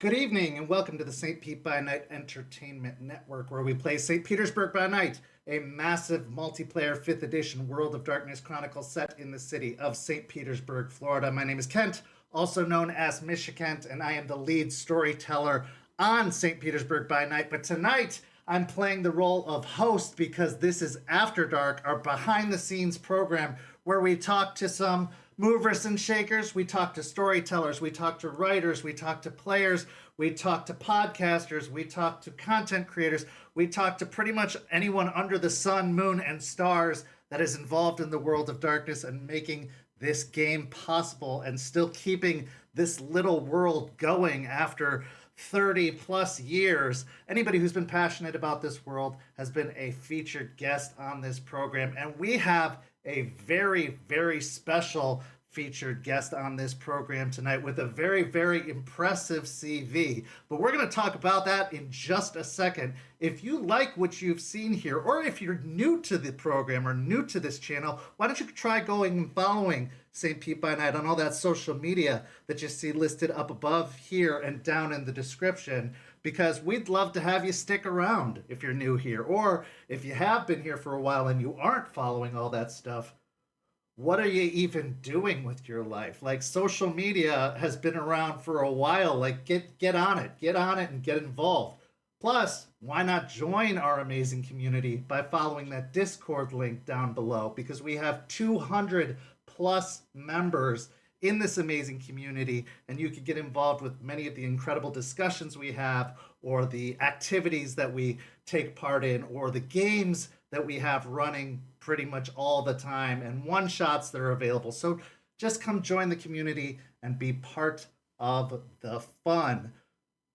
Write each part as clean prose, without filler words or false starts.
Good evening and welcome to the St. Pete by Night Entertainment Network, where we play St. Petersburg by Night, a massive multiplayer 5th edition World of Darkness Chronicle set in the city of St. Petersburg, Florida. My name is Kent, also known as Mishikent, and I am the lead storyteller on St. Petersburg by Night. But tonight, I'm playing the role of host because this is After Dark, our behind the scenes program where we talk to some movers and shakers, we talk to storytellers, we talk to writers, we talk to players, we talk to podcasters, we talk to content creators, we talk to pretty much anyone under the sun, moon, and stars that is involved in the world of darkness and making this game possible and still keeping this little world going after 30 plus years. Anybody who's been passionate about this world has been a featured guest on this program, and we have a very, very special featured guest on this program tonight with a very, very impressive CV. But we're going to talk about that in just a second. If you like what you've seen here, or if you're new to the program or new to this channel, why don't you try going and following St. Pete by Night on all that social media that you see listed up above here and down in the description, because we'd love to have you stick around if you're new here, or if you have been here for a while and you aren't following all that stuff. What are you even doing with your life? Like, social media has been around for a while. Like, get on it. Get on it and get involved. Plus, why not join our amazing community by following that Discord link down below, because we have 200 plus members in this amazing community, and you can get involved with many of the incredible discussions we have, or the activities that we take part in, or the games that we have running pretty much all the time, and one shots that are available. So just come join the community and be part of the fun.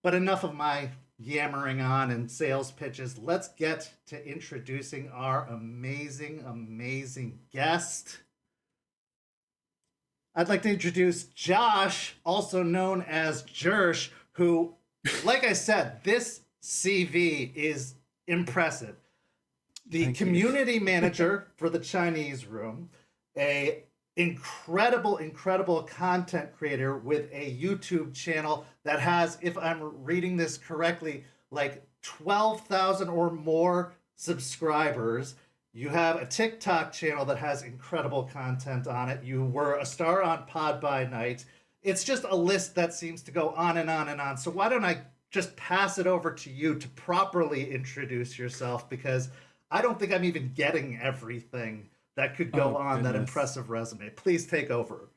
But enough of my yammering on and sales pitches. Let's get to introducing our amazing, amazing guest. I'd like to introduce Josh, also known as Jersh, who, like I said, this CV is impressive. The Thank you. community manager for the Chinese room, a incredible content creator with a YouTube channel that has, if I'm reading this correctly, like 12,000 or more subscribers. You have a TikTok channel that has incredible content on it. You were a star on Pod by Night. It's just a list that seems to go on and on and on. So why don't I just pass it over to you to properly introduce yourself, because I don't think I'm even getting everything that could go Oh, on that goodness. impressive resume. Please take over.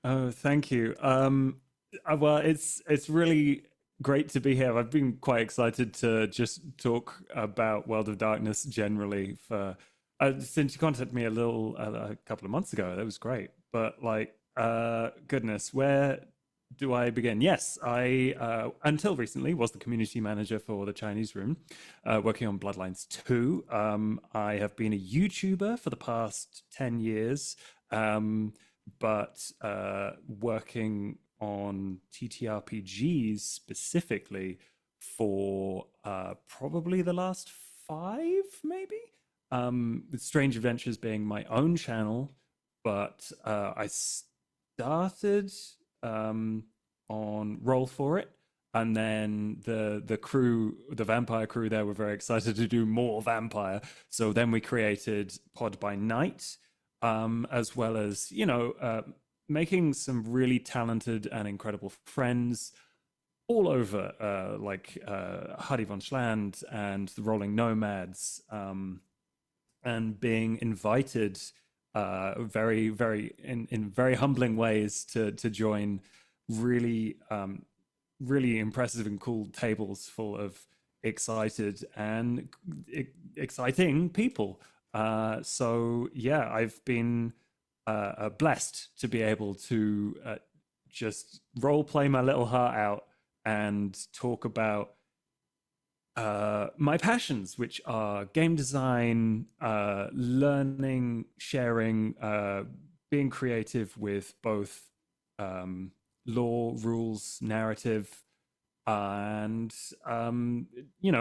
Oh, thank you. Well, it's really great to be here. I've been quite excited to just talk about World of Darkness generally for since you contacted me a couple of months ago. That was great. But like, goodness, where do I begin? Yes, I until recently was the community manager for the Chinese room, working on Bloodlines 2. I have been a YouTuber for the past 10 years, but working on TTRPGs specifically for probably the last 5, maybe. With Strange Adventures being my own channel, but I started on Roll for It, and then the crew, the vampire crew there, were very excited to do more vampire. So then we created Pod by Night, as well as making some really talented and incredible friends all over, like Huddy von Schland and the Rolling Nomads, and being invited very, very in very humbling ways to join really really impressive and cool tables full of excited and exciting people. So yeah, I've been blessed to be able to just role play my little heart out and talk about my passions, which are game design, learning, sharing, being creative with both lore, rules, narrative, and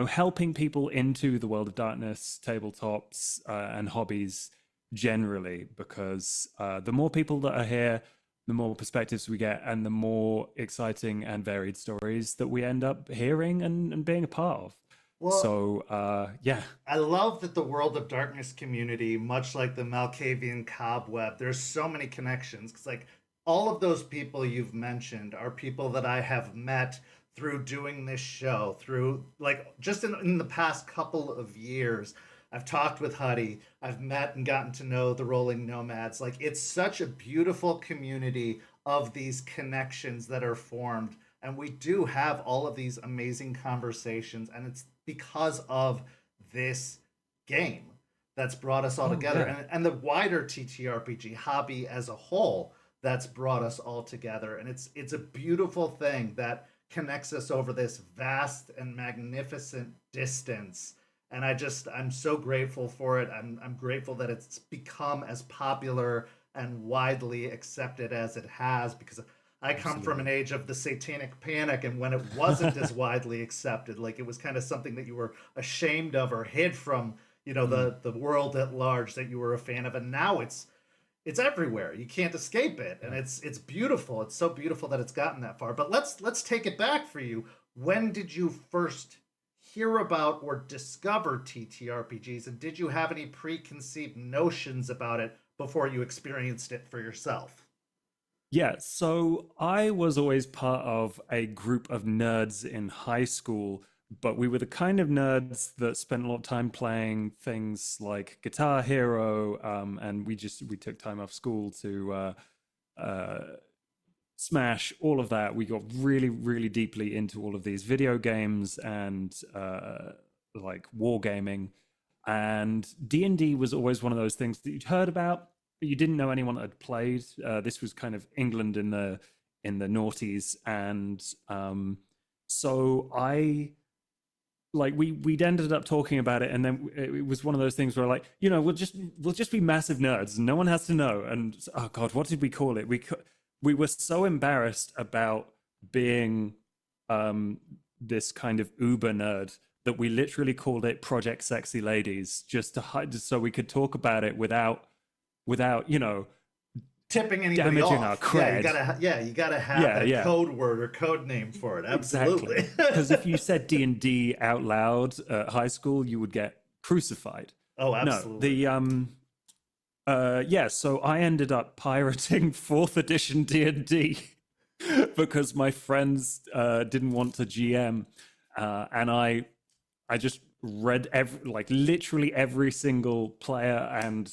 helping people into the world of darkness, tabletops, and hobbies generally. Because the more people that are here, more perspectives we get, and the more exciting and varied stories that we end up hearing and being a part of. Well, So yeah. I love that the World of Darkness community, much like the Malkavian Cobweb, there's so many connections. Because, like, all of those people you've mentioned are people that I have met through doing this show, through, like, just in the past couple of years. I've talked with Huddy, I've met and gotten to know the Rolling Nomads. Like, it's such a beautiful community of these connections that are formed. And we do have all of these amazing conversations, and it's because of this game that's brought us all Oh together, yeah. and the wider TTRPG hobby as a whole that's brought us all together. And it's a beautiful thing that connects us over this vast and magnificent distance. And I'm so grateful for it. I'm grateful that it's become as popular and widely accepted as it has, because I come from an Absolutely. age of the Satanic Panic, and when it wasn't as widely accepted, like, it was kind of something that you were ashamed of or hid from, Mm, the world at large, that you were a fan of. And now it's everywhere. You can't escape it, and yeah. it's beautiful. It's so beautiful that it's gotten that far. But let's take it back for you. When did you first hear about or discover TTRPGs, and did you have any preconceived notions about it before you experienced it for yourself? Yeah, so I was always part of a group of nerds in high school, but we were the kind of nerds that spent a lot of time playing things like Guitar Hero, and we took time off school to uh, Smash, all of that. We got really, really deeply into all of these video games and like wargaming. And D&D was always one of those things that you'd heard about, but you didn't know anyone that had played. This was kind of England in the noughties, and so I like we'd ended up talking about it, and then it was one of those things where, like, we'll just be massive nerds, and no one has to know. And oh god, what did we call it? We were so embarrassed about being um this kind of uber nerd that we literally called it Project Sexy Ladies, just to hide, just so we could talk about it without Tipping anybody damaging our off. Yeah, cred. you gotta have Yeah, that yeah. code word or code name for it. Exactly. Absolutely. Because if you said D&D out loud at high school, you would get crucified. Oh, No, absolutely. the yeah, so I ended up pirating 4th edition D&D because my friends didn't want to GM, and I just read like literally every single player and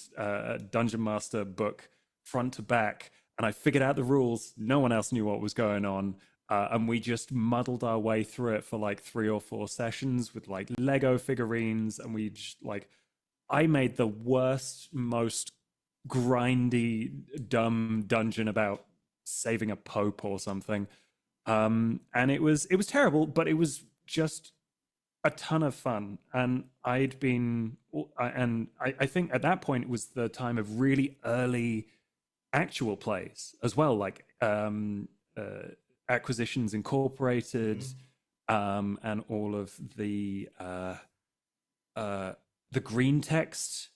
dungeon master book front to back, and I figured out the rules. No one else knew what was going on, and we just muddled our way through it for like 3 or 4 sessions with like Lego figurines, and we just like I made the worst, most grindy, dumb dungeon about saving a pope or something, and it was terrible, but it was just a ton of fun. And I think at that point it was the time of really early actual plays as well, like Acquisitions Incorporated, Mhm. and all of uh, the green text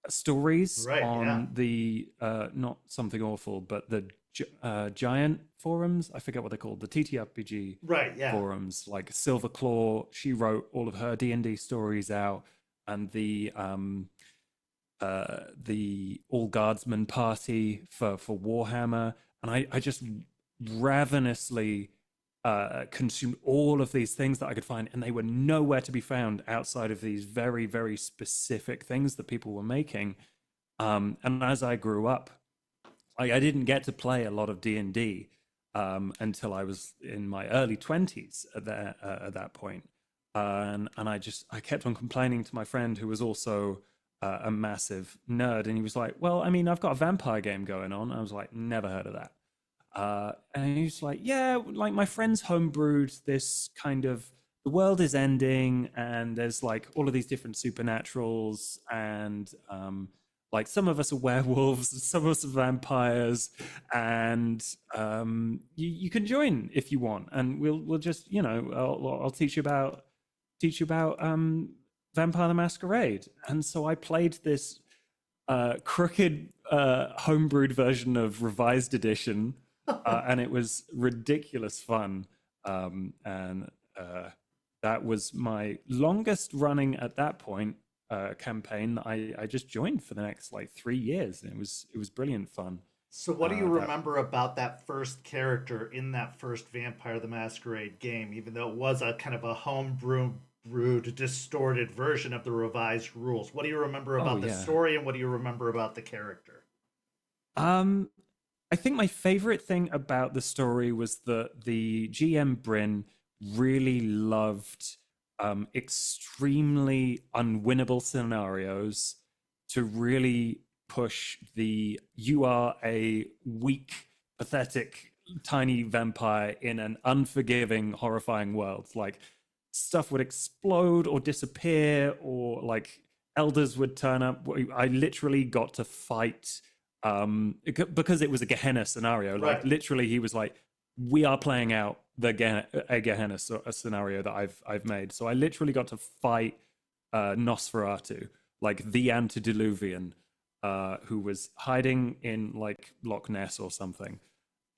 stories Right, yeah. on the not Something Awful, but the giant forums. I forget what they're called. The TTRPG Right, yeah. forums, like Silver Claw. She wrote all of her D&D stories out, and the All Guardsman party for Warhammer, and I just ravenously consumed all of these things that I could find, and they were nowhere to be found outside of these very, very specific things that people were making. And as I grew up, I didn't get to play a lot of D&D until I was in my early 20s at that point. And I kept on complaining to my friend, who was also a massive nerd, and he was like, "Well, I mean, I've got a vampire game going on." I was like, "Never heard of that." And he's like, "Yeah, like my friends homebrewed this kind of, the world is ending, and there's like all of these different supernaturals, and like some of us are werewolves, some of us are vampires, and you can join if you want, and we'll just, I'll teach you about Vampire the Masquerade." And so I played this crooked homebrewed version of Revised Edition and it was ridiculous fun. And that was my longest running at that point campaign that I just joined for the next like 3 years, and it was brilliant fun. So, what do you That remember about that first character in that first Vampire the Masquerade game, even though it was a kind of a brewed, distorted version of the revised rules? What do you remember Oh about the yeah. story, and what do you remember about the character? Um, I think my favorite thing about the story was that the GM Bryn really loved extremely unwinnable scenarios to really push the you are a weak, pathetic, tiny vampire in an unforgiving, horrifying world. Like stuff would explode or disappear, or like elders would turn up. I literally got to fight because it was a Gehenna scenario. Like Right. literally, he was like, "We are playing out a Gehenna a scenario that I've made." So I literally got to fight Nosferatu, like the antediluvian, who was hiding in like Loch Ness or something.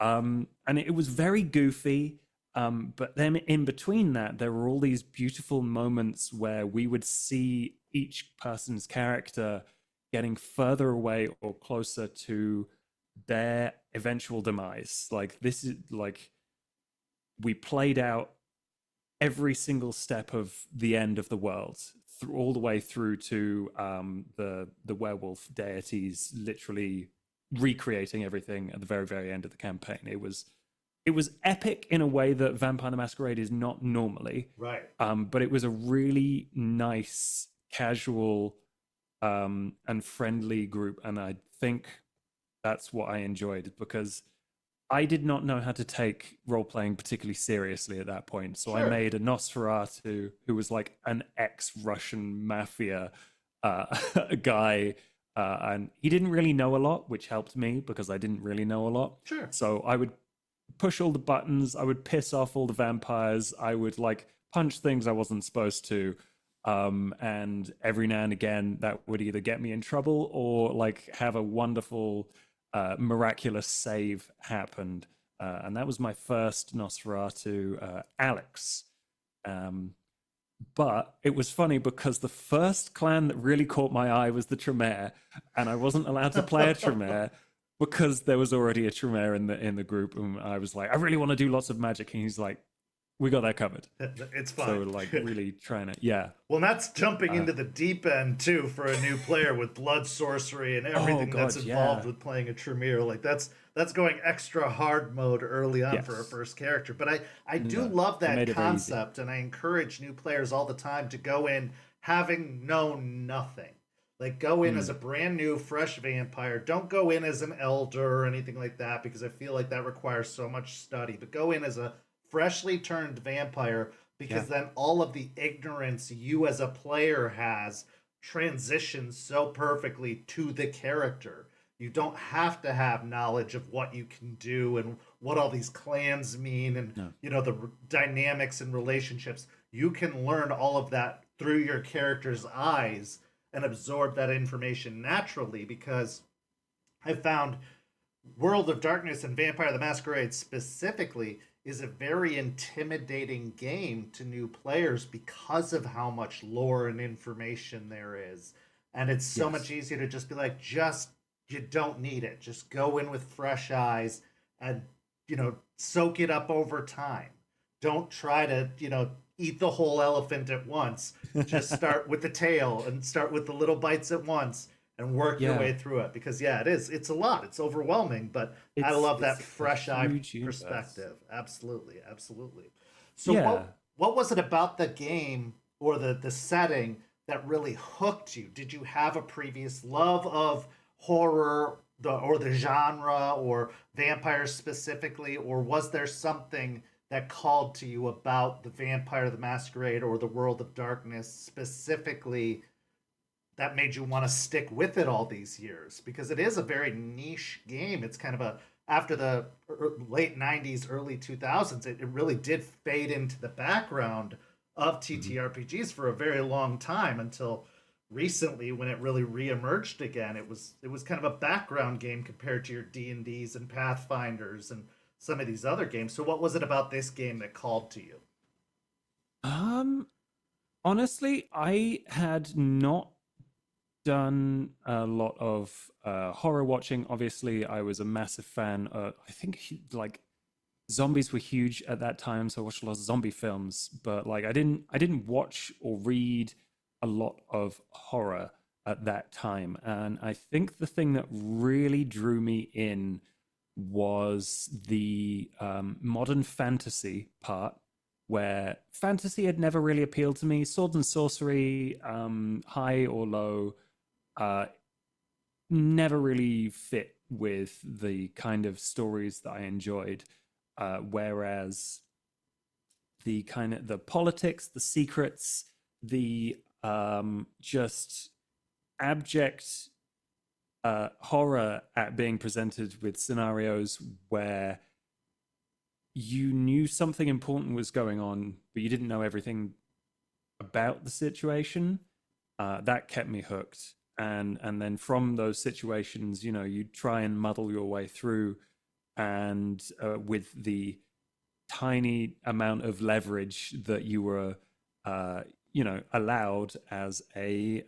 And it was very goofy. But then in between that, there were all these beautiful moments where we would see each person's character getting further away or closer to their eventual demise. Like this is like we played out every single step of the end of the world through all the way through to the werewolf deities literally recreating everything at the very very end of the campaign. It was epic in a way that Vampire the Masquerade is not normally. Right. But it was a really nice, casual, and friendly group, and I think that's what I enjoyed because I did not know how to take role playing particularly seriously at that point. So I Sure. made a Nosferatu who was like an ex-Russian mafia guy, and he didn't really know a lot, which helped me because I didn't really know a lot. Sure. So I would push all the buttons, I would piss off all the vampires, I would like punch things I wasn't supposed to. And every now and again that would either get me in trouble or like have a wonderful miraculous save happened. And that was my first Nosferatu, Alex. But it was funny because the first clan that really caught my eye was the Tremere, and I wasn't allowed to play a Tremere because there was already a Tremere in the group, and I was like, I really want to do lots of magic, and he's like, we got that covered. It's So fine. like really trying to, yeah. Well, that's jumping Uh, into the deep end too for a new player with blood sorcery and oh everything that's God, involved yeah, with playing a Tremere. Like that's going extra hard mode early on for a yes, first character. But I do no, love they that made it very easy. concept, and I encourage new players all the time to go in having known nothing. Like go in as Mm, a brand new, fresh vampire. Don't go in as an elder or anything like that because I feel like that requires so much study. But go in as a freshly turned vampire yeah, because then all of the ignorance you as a player has transitions so perfectly to the character. You don't have to have knowledge of what you can do and what all these clans mean and no, the dynamics and relationships. You can learn all of that through your character's eyes and absorb that information naturally because I found World of Darkness and Vampire the Masquerade specifically is a very intimidating game to new players because of how much lore and information there is. And it's so much yes, easier to just be like, just, you don't need it. Just go in with fresh eyes and, soak it up over time. Don't try to, eat the whole elephant at once. Just start with the tail and start with the little bites at once and work your yeah. way through it because yeah, it's a lot, it's overwhelming, but I It's love that it's a fresh eye huge universe. perspective. Absolutely, absolutely. So Yeah. what was it about the game or the setting that really hooked you? Did you have a previous love of horror, the genre or vampires specifically, or was there something that called to you about the Vampire the Masquerade or the World of Darkness specifically that made you want to stick with it all these years? Because it is a very niche game. It's kind of a after the late 90s, early 2000s, it really did fade into the background of Mhm. TTRPGs for a very long time until recently when it really reemerged again. It was kind of a background game compared to your D&Ds and Pathfinders and some of these other games. So what was it about this game that called to you? Um, Honestly, I had not done a lot of horror watching. Obviously, I was a massive fan. I think like zombies were huge at that time, so I watched a lot of zombie films. But like, I didn't watch or read a lot of horror at that time. And I think the thing that really drew me in was the modern fantasy part, where fantasy had never really appealed to me. Sword and sorcery, high or low, uh, never really fit with the kind of stories that I enjoyed. Whereas the kind of the politics, the secrets, the just abject horror at being presented with scenarios where you knew something important was going on, but you didn't know everything about the situation. That kept me hooked. And then from those situations, you know, you try and muddle your way through, and with the tiny amount of leverage that you were, you know, allowed as a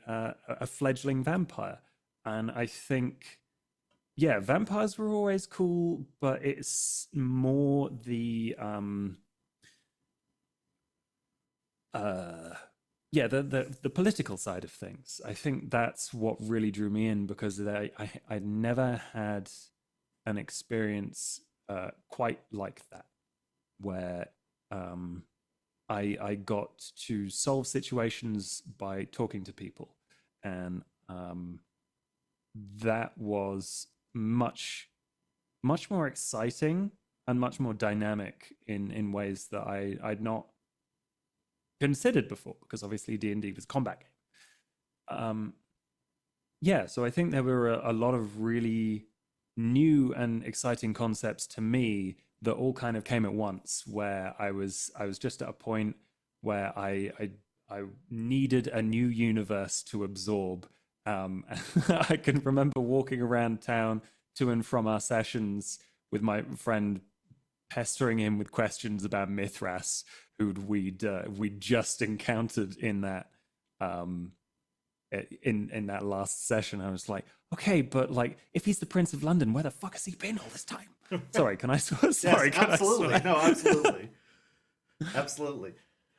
fledgling vampire. And I think, yeah, vampires were always cool, but it's more uh yeah, the political side of things. I think that's what really drew me in, because I never had an experience quite like that, where um I got to solve situations by talking to people. And that was much more exciting and much more dynamic in ways that I'd not considered before, because obviously D&D was a combat game. Yeah, so I think there were a lot of really new and exciting concepts to me that all kind of came at once, where I was just at a point where I needed a new universe to absorb. I can remember walking around town to and from our sessions with my friend, pestering him with questions about Mithras, who'd we'd just encountered in that um, in that last session. I was like, okay, but like, if he's the Prince of London, where the fuck has he been all this time? Sorry, can I swear? Sorry, Yes, can I absolutely. swear? No, absolutely. Absolutely.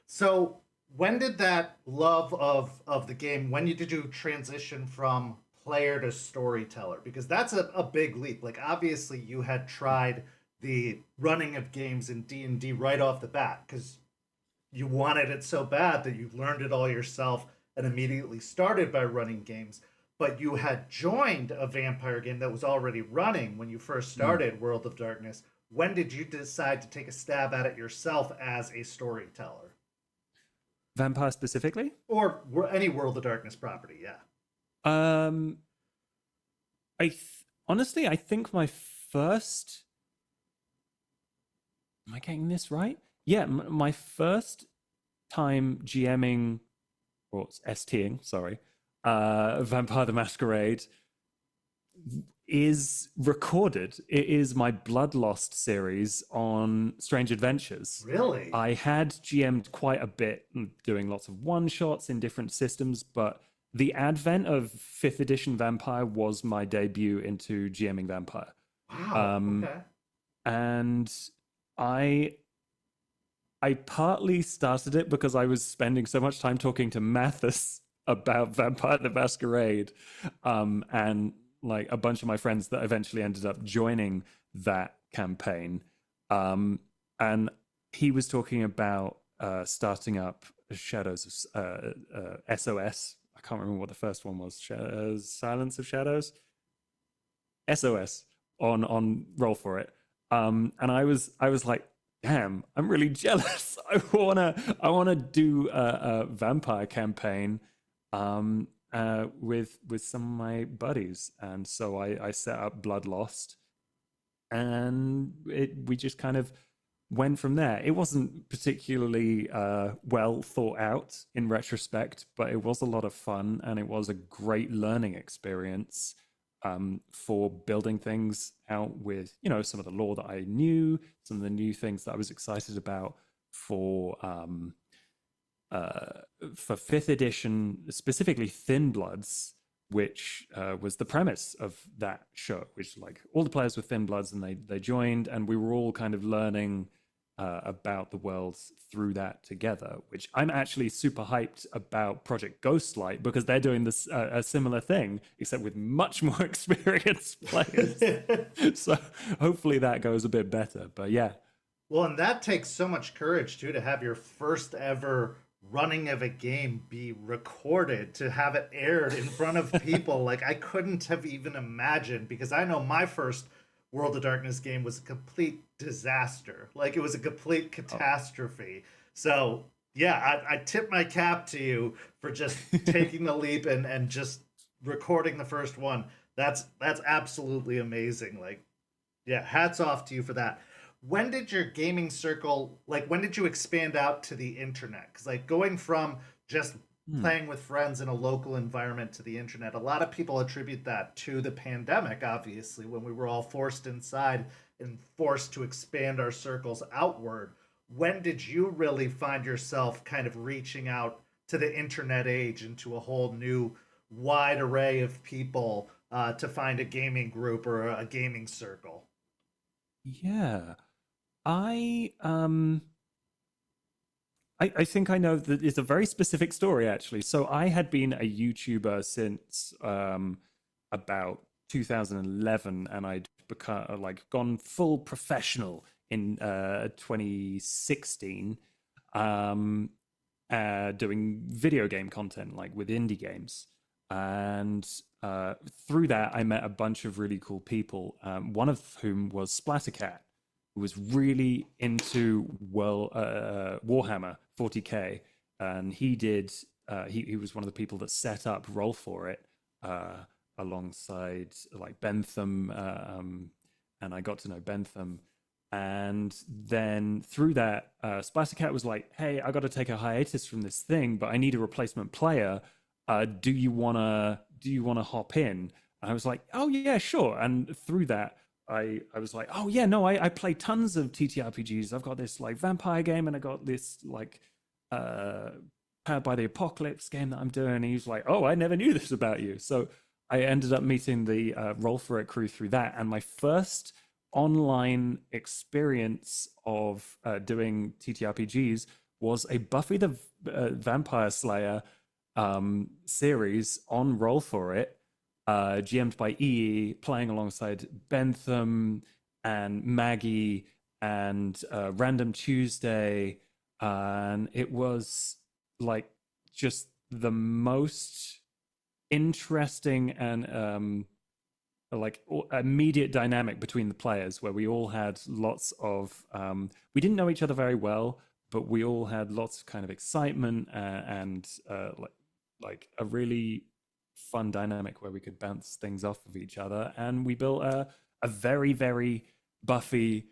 So when did that love of the game, when did you transition from player to storyteller? Because that's a big leap. Like obviously you had tried the running of games in D&D right off the bat because you wanted it so bad that you learned it all yourself and immediately started by running games. But you had joined a vampire game that was already running when you first Mm. started World of Darkness. When did you decide to take a stab at it yourself as a storyteller? Vampire specifically? Or any World of Darkness property, yeah. Um, Honestly, I think my first. Am I getting this right? Yeah, my first time GMing, or STing, sorry, Vampire the Masquerade is recorded. It is my Blood Lost series on Strange Adventures. Really? I had GM'd quite a bit, doing lots of one shots in different systems, but the advent of 5th edition Vampire was my debut into GMing Vampire. Wow. Um, Okay. and I I partly started it because I was spending so much time talking to Mathis about Vampire the Masquerade, and like a bunch of my friends that eventually ended up joining that campaign. And he was talking about starting up Shadows of SOS. I can't remember what the first one was. Silence of Shadows. SOS on Roll for It. And I was like, damn, I'm really jealous. I wanna do a vampire campaign with some of my buddies. And so I set up Blood Lost, and we just kind of went from there. It wasn't particularly well thought out in retrospect, but it was a lot of fun, and it was a great learning experience. for building things out with, you know, some of the lore that I knew, some of the new things that I was excited about for fifth edition, specifically Thin Bloods, which was the premise of that show, which like all the players were Thin Bloods and they joined, and we were all kind of learning about the worlds through that together, which I'm actually super hyped about Project Ghostlight because they're doing this a similar thing, except with much more experienced players. So hopefully that goes a bit better. But yeah. Well, and that takes so much courage too to have your first ever running of a game be recorded, to have it aired in front of people. Like I couldn't have even imagined, because I know my first World of Darkness game was a complete disaster. Like it was a complete catastrophe. So yeah, I tip my cap to you for just taking the leap and just recording the first one. That's absolutely amazing. Like, yeah, hats off to you for that. When did your gaming circle, like when did you expand out to the internet? Because like going from just Hmm. playing with friends in a local environment to the internet, a lot of people attribute that to the pandemic, obviously, when we were all forced inside and forced to expand our circles outward. When did you really find yourself kind of reaching out to the internet age and to a whole new wide array of people to find a gaming group or a gaming circle? Yeah. I I think I know that it's a very specific story actually. So I had been a YouTuber since about 2011, and I'd become like gone full professional in 2016, um, doing video game content like with indie games. And through that, I met a bunch of really cool people. One of whom was Splattercat, who was really into Warhammer 40k, and he did. He was one of the people that set up Roll for It alongside like Bentham, and I got to know Bentham. And then through that, Splattercat was like, "Hey, I got to take a hiatus from this thing, but I need a replacement player. Do you wanna hop in?" And I was like, "Oh yeah, sure." And through that, I was like, "Oh yeah, no, I play tons of TTRPGs. I've got this like vampire game, and I got this like uh Powered by the Apocalypse game that I'm doing." And he was like, "Oh, I never knew this about you." So I ended up meeting the Roll for It crew through that, and my first online experience of doing TTRPGs was a Buffy the Vampire Slayer series on Roll for It, GM'd by EE, playing alongside Bentham and Maggie and Random Tuesday. And it was like just the most interesting and like immediate dynamic between the players, where we all had lots of we didn't know each other very well, but we all had lots of kind of excitement and like a really fun dynamic where we could bounce things off of each other, and we built a very very Buffy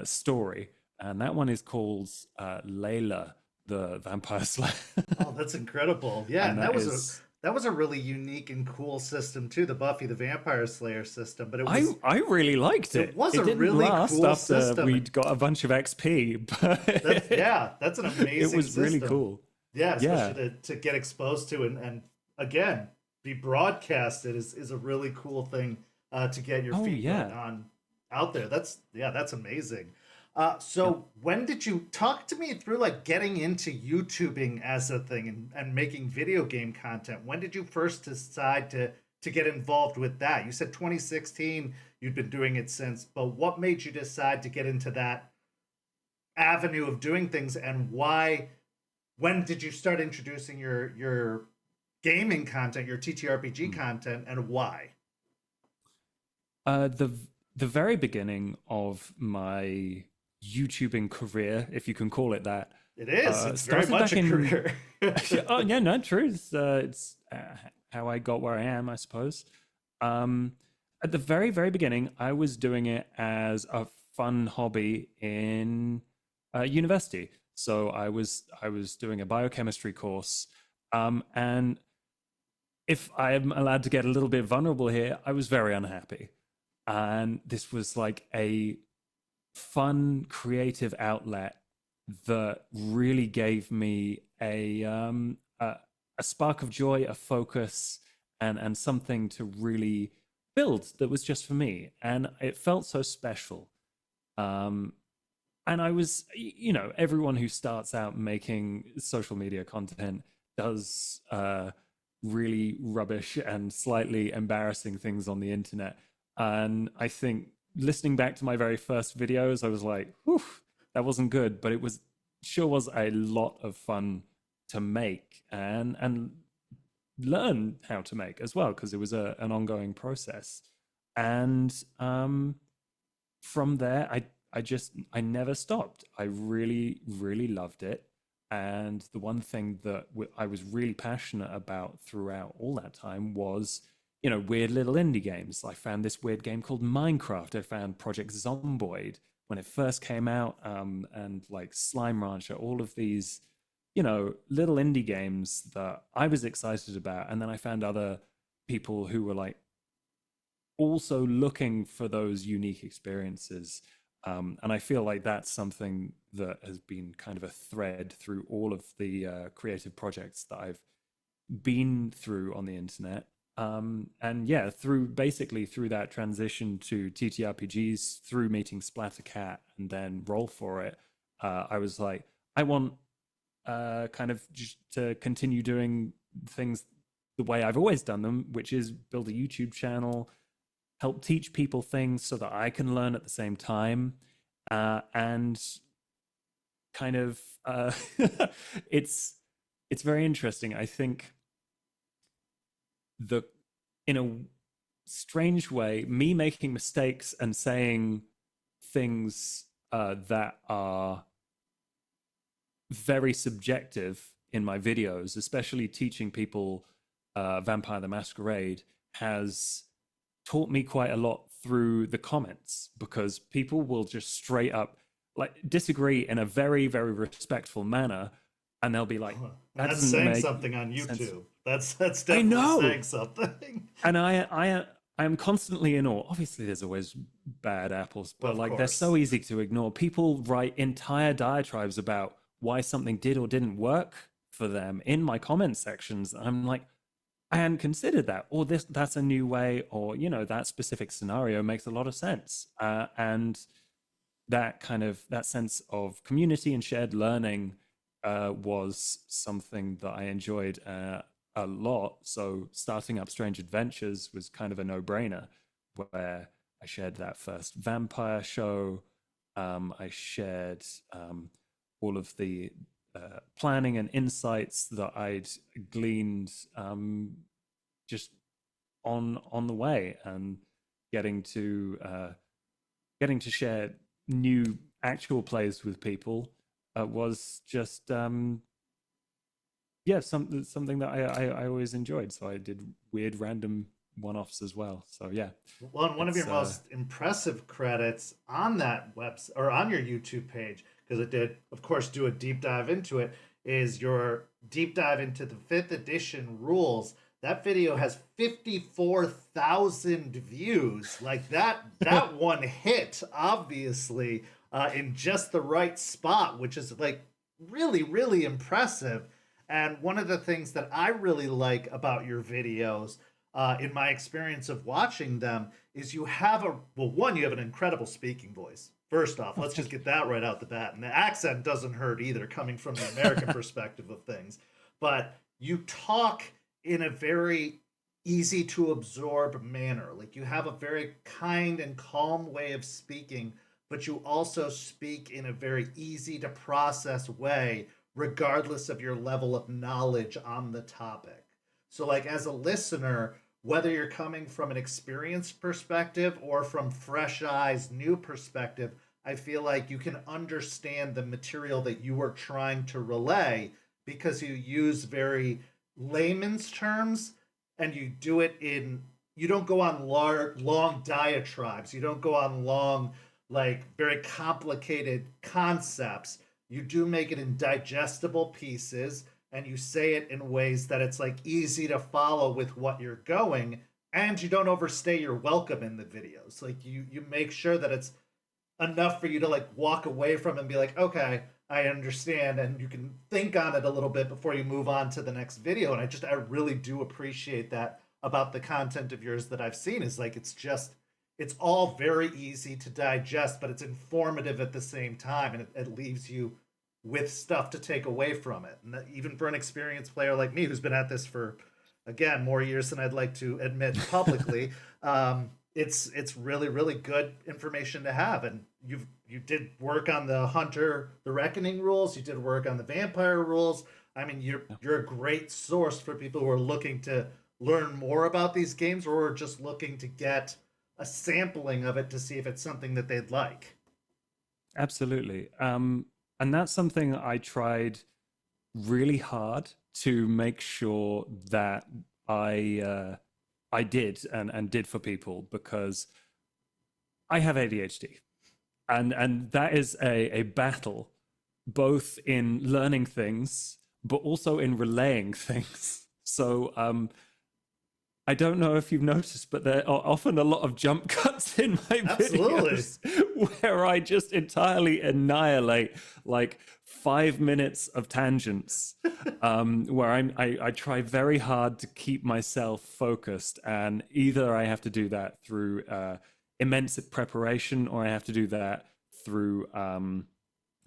story, and that one is called Layla the Vampire Slayer. Oh, that's incredible. Yeah, And and that is that was a really unique and cool system too, the Buffy the Vampire Slayer system. But I really liked it it. was It a didn't really last cool after system. we'd got a bunch of XP, but That's an it amazing was really system. cool. Yeah, especially Yeah. to get exposed to and again be broadcasted is a really cool thing to get your Oh feet wet yeah. on out there. That's amazing. Yep. So when did you talk to me through like getting into YouTubing as a thing and making video game content? When did you first decide to get involved with that? You said 2016, you'd been doing it since, but what made you decide to get into that avenue of doing things, and why, when did you start introducing your gaming content, your TTRPG Mm. content, and why? The very beginning of my YouTubing career, if you can call it that, It is. It's very started much back a in. career. Oh yeah, no, true. It's how I got where I am, I suppose. Um, at the very, very beginning, I was doing it as a fun hobby in university. So I was doing a biochemistry course, and if I'm allowed to get a little bit vulnerable here, I was very unhappy. And this was like a fun, creative outlet that really gave me a spark of joy, a focus, and something to really build that was just for me. And it felt so special. Um, and I was, everyone who starts out making social media content does really rubbish and slightly embarrassing things on the internet. And I think listening back to my very first videos, I was like, whew, that wasn't good, but it was sure was a lot of fun to make and learn how to make as well, because it was an ongoing process. And from there, I never stopped. I really, really loved it. And the one thing that I was really passionate about throughout all that time was, weird little indie games. I found this weird game called Minecraft. I found Project Zomboid when it first came out, and like Slime Rancher, all of these, little indie games that I was excited about. And then I found other people who were like also looking for those unique experiences. And I feel like that's something that has been kind of a thread through all of the creative projects that I've been through on the internet. And yeah, through that transition to TTRPGs, through meeting Splattercat and then Roll For It, I was like, I want kind of just to continue doing things the way I've always done them, which is build a YouTube channel, help teach people things so that I can learn at the same time. And kind of, it's very interesting. I think in a strange way, me making mistakes and saying things that are very subjective in my videos, especially teaching people Vampire the Masquerade, has taught me quite a lot through the comments, because people will just straight up like disagree in a very, very respectful manner, and they'll be like, that's saying something on YouTube. That's I definitely know. saying something. And I am constantly in awe. Obviously there's always bad apples, but like they're so easy to ignore. People write entire diatribes about why something did or didn't work for them in my comment sections. I'm like, I hadn't considered that, or that's a new way, or that specific scenario makes a lot of sense. And that sense of community and shared learning was something that I enjoyed a lot. So starting up Strange Adventures was kind of a no-brainer, where I shared that first vampire show. I shared all of the planning and insights that I'd gleaned just on the way, and getting to share new actual plays with people was just something that I always enjoyed. So I did weird random one-offs as well. So yeah. Well, one of your most impressive credits on that website or on your YouTube page, because it did, of course, do a deep dive into it, is your deep dive into the 5th edition rules. That video has 54,000 views. Like that one hit, obviously, in just the right spot, which is like really, really impressive. And one of the things that I really like about your videos, in my experience of watching them, is you have you have an incredible speaking voice. First off, let's just get that right out the bat. And the accent doesn't hurt either, coming from the American perspective of things. But you talk in a very easy to absorb manner. Like you have a very kind and calm way of speaking, but you also speak in a very easy to process way, regardless of your level of knowledge on the topic. So like as a listener, whether you're coming from an experienced perspective or from fresh eyes, new perspective, I feel like you can understand the material that you are trying to relay, because you use very layman's terms, and you do it you don't go on long diatribes. You don't go on long, like very complicated concepts. You do make it in digestible pieces. and you say it in ways that it's like easy to follow with what you're going, and you don't overstay your welcome in the videos. Like you make sure that it's enough for you to like walk away from and be like, okay, I understand, and you can think on it a little bit before you move on to the next video. And I really do appreciate that about the content of yours that I've seen. Is like it's all very easy to digest, but it's informative at the same time, and it leaves you with stuff to take away from it. And that, even for an experienced player like me, who's been at this for, again, more years than I'd like to admit publicly, it's really good information to have. And you did work on the Hunter the Reckoning rules. You did work on the Vampire rules. I mean, you're a great source for people who are looking to learn more about these games, or are just looking to get a sampling of it to see if it's something that they'd like. Absolutely. And that's something I tried really hard to make sure that I did and did for people, because I have ADHD, and that is a battle, both in learning things but also in relaying things. So I don't know if you've noticed, but there are often a lot of jump cuts in my videos where I just entirely annihilate like 5 minutes of tangents, where I try very hard to keep myself focused, and either I have to do that through immense preparation, or I have to do that through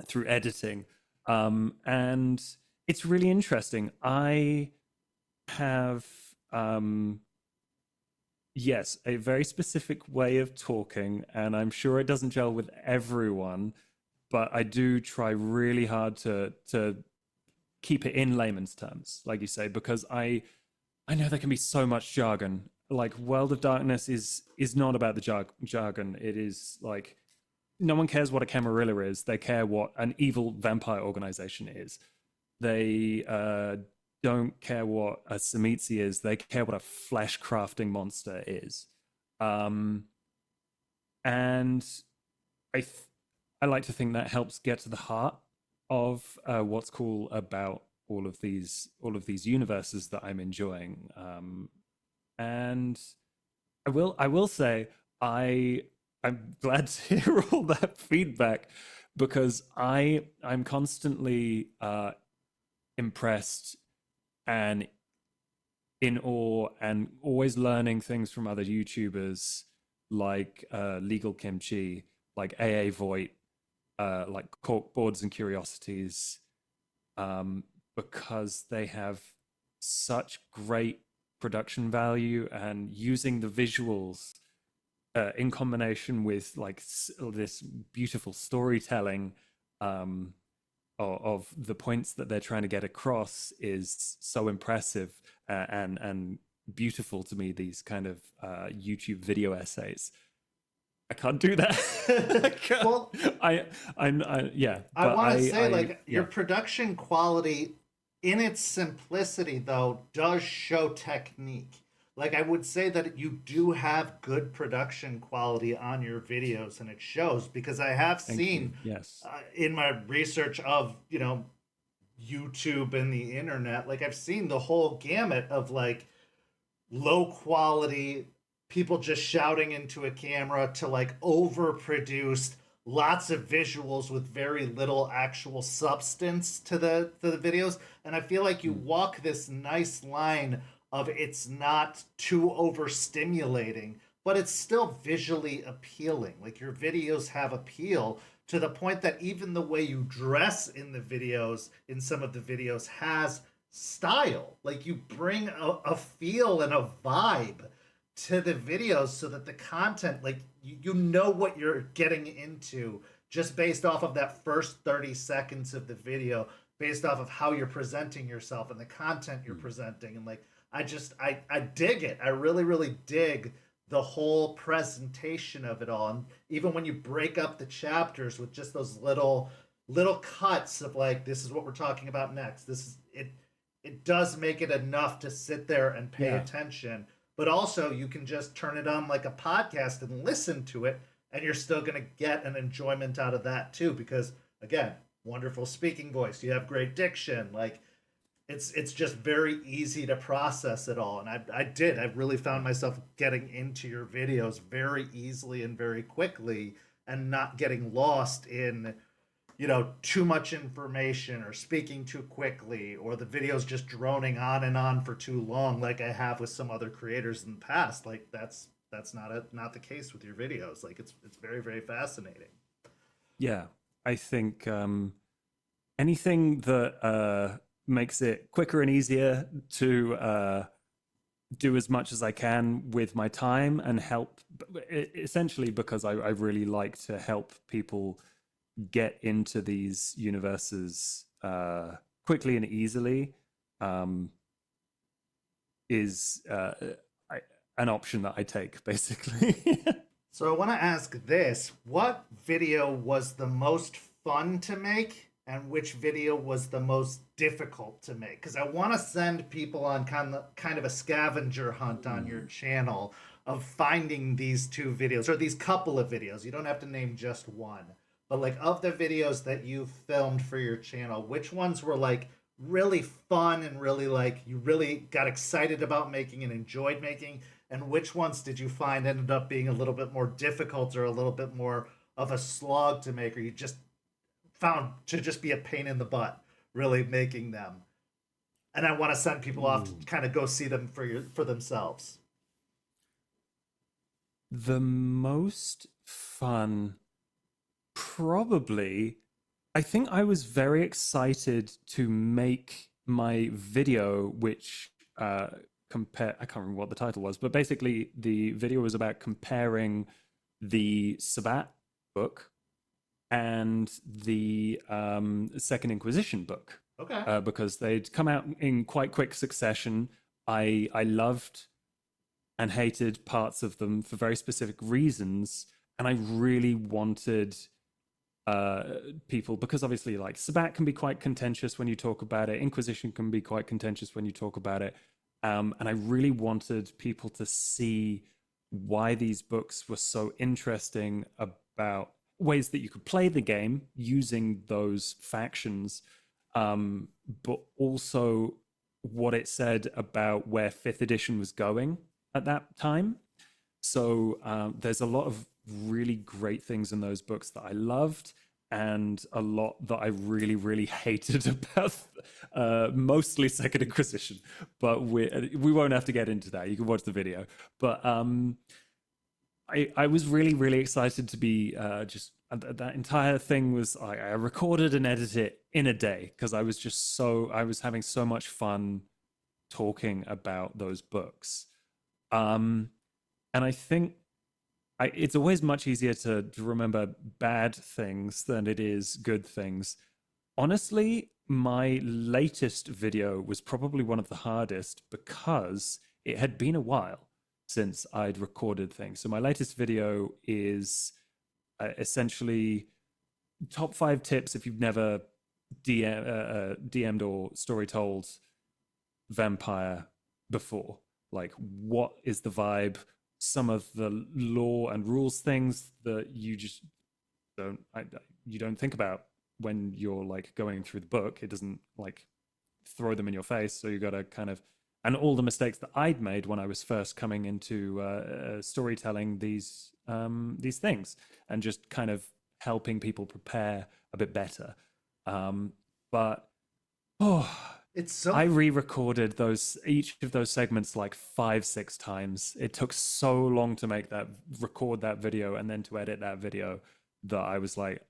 through editing, and it's really interesting. I have yes, a very specific way of talking, and I'm sure it doesn't gel with everyone, but I do try really hard to keep it in layman's terms, like you say, because I know there can be so much jargon. Like World of Darkness is not about the jargon. It is like no one cares what a Camarilla is. They care what an evil vampire organization is. They don't care what a Samitsi is. They care what a flesh crafting monster is. And I like to think that helps get to the heart of what's cool about all of these universes that I'm enjoying. And I will say I'm glad to hear all that feedback, because I'm constantly impressed and in awe, and always learning things from other YouTubers like Legal Kimchi, like AA Voigt, like Cork Boards and Curiosities, because they have such great production value, and using the visuals in combination with like this beautiful storytelling of the points that they're trying to get across is so impressive and beautiful to me. These kind of YouTube video essays. I can't do that. Well, yeah. I want to say, like, yeah. your production quality, in its simplicity, though, does show technique. Like, I would say that you do have good production quality on your videos, and it shows, because I have seen, yes, in my research of, YouTube and the internet, like, I've seen the whole gamut of, like, low quality people just shouting into a camera to like overproduced lots of visuals with very little actual substance to the videos. And I feel like you walk this nice line of it's not too overstimulating, but it's still visually appealing. Like, your videos have appeal to the point that even the way you dress in the videos, in some of the videos, has style. Like, you bring a feel and a vibe to the videos, so that the content, like, you know what you're getting into just based off of that first 30 seconds of the video, based off of how you're presenting yourself and the content you're presenting. And like, I dig it. I really dig the whole presentation of it all. And even when you break up the chapters with just those little cuts of like, this is what we're talking about next, this is it, it does make it enough to sit there and pay attention. But also, you can just turn it on like a podcast and listen to it, and you're still going to get an enjoyment out of that too. Because again, wonderful speaking voice, you have great diction. Like, it's just very easy to process it all. And I really found myself getting into your videos very easily and very quickly, and not getting lost in, too much information or speaking too quickly, or the videos just droning on and on for too long, like I have with some other creators in the past. Like that's not the case with your videos. Like it's very, very fascinating. Yeah, I think anything that makes it quicker and easier to do as much as I can with my time and help, essentially because I really like to help people get into these universes quickly and easily, um, is an option that I take, basically. So I want to ask this: what video was the most fun to make, and which video was the most difficult to make? Because I want to send people on kind of a scavenger hunt on your Ooh. channel of finding these two videos, or these couple of videos. You don't have to name just one, but like, of the videos that you filmed for your channel, which ones were like really fun and really, like, you really got excited about making and enjoyed making, and which ones did you find ended up being a little bit more difficult or a little bit more of a slog to make, or you just found to just be a pain in the butt really making them? And I want to send people off to Ooh. kind of go see them for themselves. The most fun, probably, I think I was very excited to make my video, which compare, I can't remember what the title was, but basically the video was about comparing the Sabbat book and the Second Inquisition book, Okay. because they'd come out in quite quick succession. I loved and hated parts of them for very specific reasons, and I really wanted uh people, because obviously like Sabbat can be quite contentious when you talk about it, Inquisition can be quite contentious when you talk about it, and I really wanted people to see why these books were so interesting, about ways that you could play the game using those factions, but also what it said about where fifth edition was going at that time. So there's a lot of really great things in those books that I loved, and a lot that I really, really hated about mostly Second Inquisition. But we won't have to get into that. You can watch the video. But I was really, really excited to be just that entire thing was I recorded and edited it in a day, because I was having so much fun talking about those books. Um, and I think it's always much easier to remember bad things than it is good things. Honestly, my latest video was probably one of the hardest, because it had been a while since I'd recorded things. So my latest video is essentially top 5 tips if you've never DM'd or story told vampire before. Like, what is the vibe? Some of the law and rules things that you just don't you don't think about when you're like going through the book. It doesn't like throw them in your face, so you got to kind of, and all the mistakes that I'd made when I was first coming into storytelling these things, and just kind of helping people prepare a bit better. But oh, It's so I re-recorded those, each of those segments, like 5 6 times. It took so long to make that, record that video, and then to edit that video, that I was like,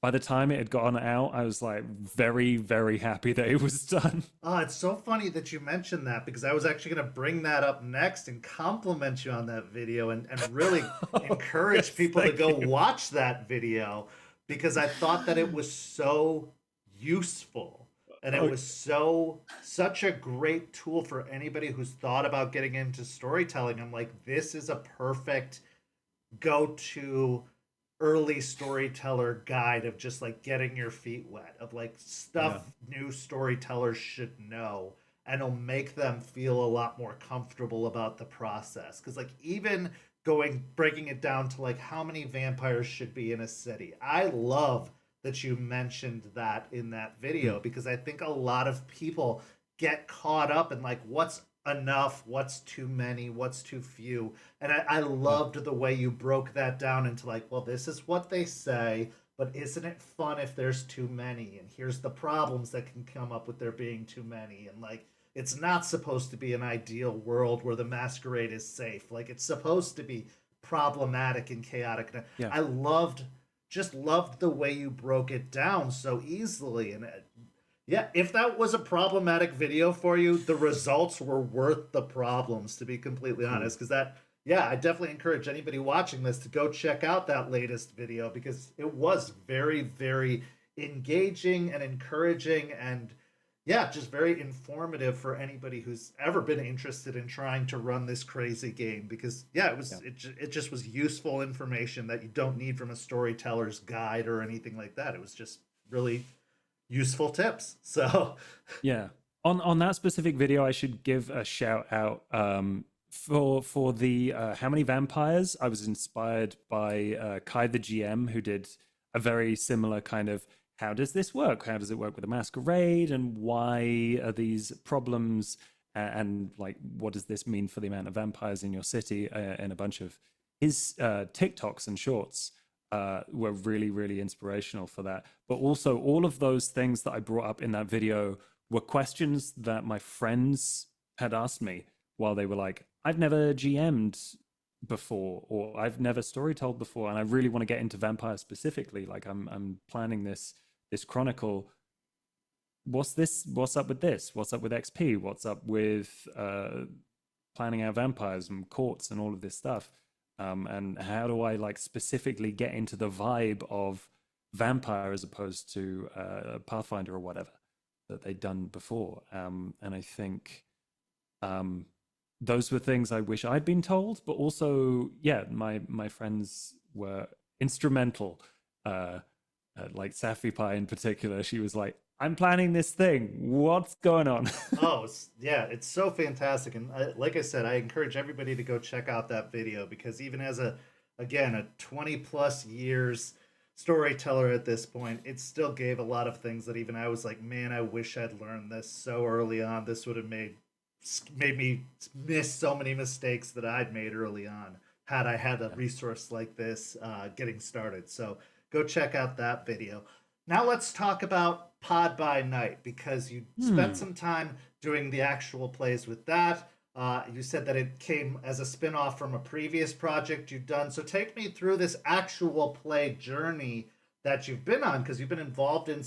by the time it had gone out, I was like very, very happy that it was done. Oh, it's so funny that you mentioned that, because I was actually going to bring that up next and compliment you on that video, and really Oh, encourage yes, people to thank go you. watch that video, because I thought that it was so useful, and it Oh, was such a great tool for anybody who's thought about getting into storytelling. I'm like, this is a perfect go to early storyteller guide of just like getting your feet wet, of like yeah. stuff new storytellers should know, and it'll make them feel a lot more comfortable about the process. Because like, even going breaking it down to like how many vampires should be in a city, I love that you mentioned that in that Mm, video, because I think a lot of people get caught up in like what's enough, what's too many, what's too few. And I Yeah. loved the way you broke that down into like, well, this is what they say, but isn't it fun if there's too many? And here's the problems that can come up with there being too many. And like, it's not supposed to be an ideal world where the masquerade is safe. Like, it's supposed to be problematic and chaotic. And Yeah. I just loved the way you broke it down so easily. And yeah, if that was a problematic video for you, the results were worth the problems, to be completely Cool. honest. Because that, yeah, I definitely encourage anybody watching this to go check out that latest video because it was very, very engaging and encouraging and yeah, just very informative for anybody who's ever been interested in trying to run this crazy game because yeah, Yeah. it just was useful information that you don't need from a storyteller's guide or anything like that. It was just really useful tips. So, Yeah. On that specific video, I should give a shout out for the how many vampires. I was inspired by Kai the GM, who did a very similar kind of how does this work? How does it work with a masquerade, and why are these problems? And like, what does this mean for the amount of vampires in your city? And a bunch of his TikToks and shorts were really, really inspirational for that. But also, all of those things that I brought up in that video were questions that my friends had asked me while they were like, I've never GM'd before, or I've never story told before, and I really want to get into vampire specifically. Like, I'm planning this chronicle. What's up with this? What's up with XP? What's up with planning out vampires and courts and all of this stuff? And how do I like specifically get into the vibe of vampire as opposed to Pathfinder or whatever that they'd done before? And I think those were things I wish I'd been told, but also, yeah, my friends were instrumental. Like Safi Pie in particular, she was like, "I'm planning this thing. What's going on?" oh, yeah, it's so fantastic. And like I said, I encourage everybody to go check out that video because even as again, a 20 plus years storyteller at this point, it still gave a lot of things that even I was like, man, I wish I'd learned this so early on. This would have made me miss so many mistakes that I'd made early on had I had a Yeah. resource like this getting started. So go check out that video. Now let's talk about Pod by Night because you spent Hmm. some time doing the actual plays with that. You said that it came as a spin-off from a previous project you've done. So take me through this actual play journey that you've been on because you've been involved in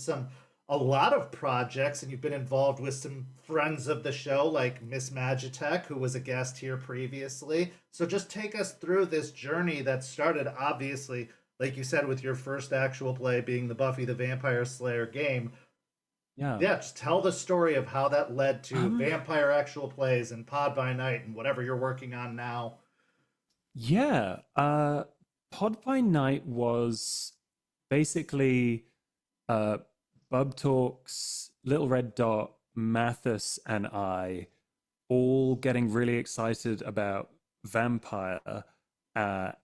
a lot of projects and you've been involved with some friends of the show like Miss Magitech, who was a guest here previously. So just take us through this journey that started obviously, like you said, with your first actual play being the Buffy the Vampire Slayer game. Yeah. Yeah, just tell the story of how that led to Um. vampire actual plays and Pod by Night and whatever you're working on now. Yeah. Pod by Night was basically uh, Bub Talks, Little Red Dot, Mathis, and I all getting really excited about vampire at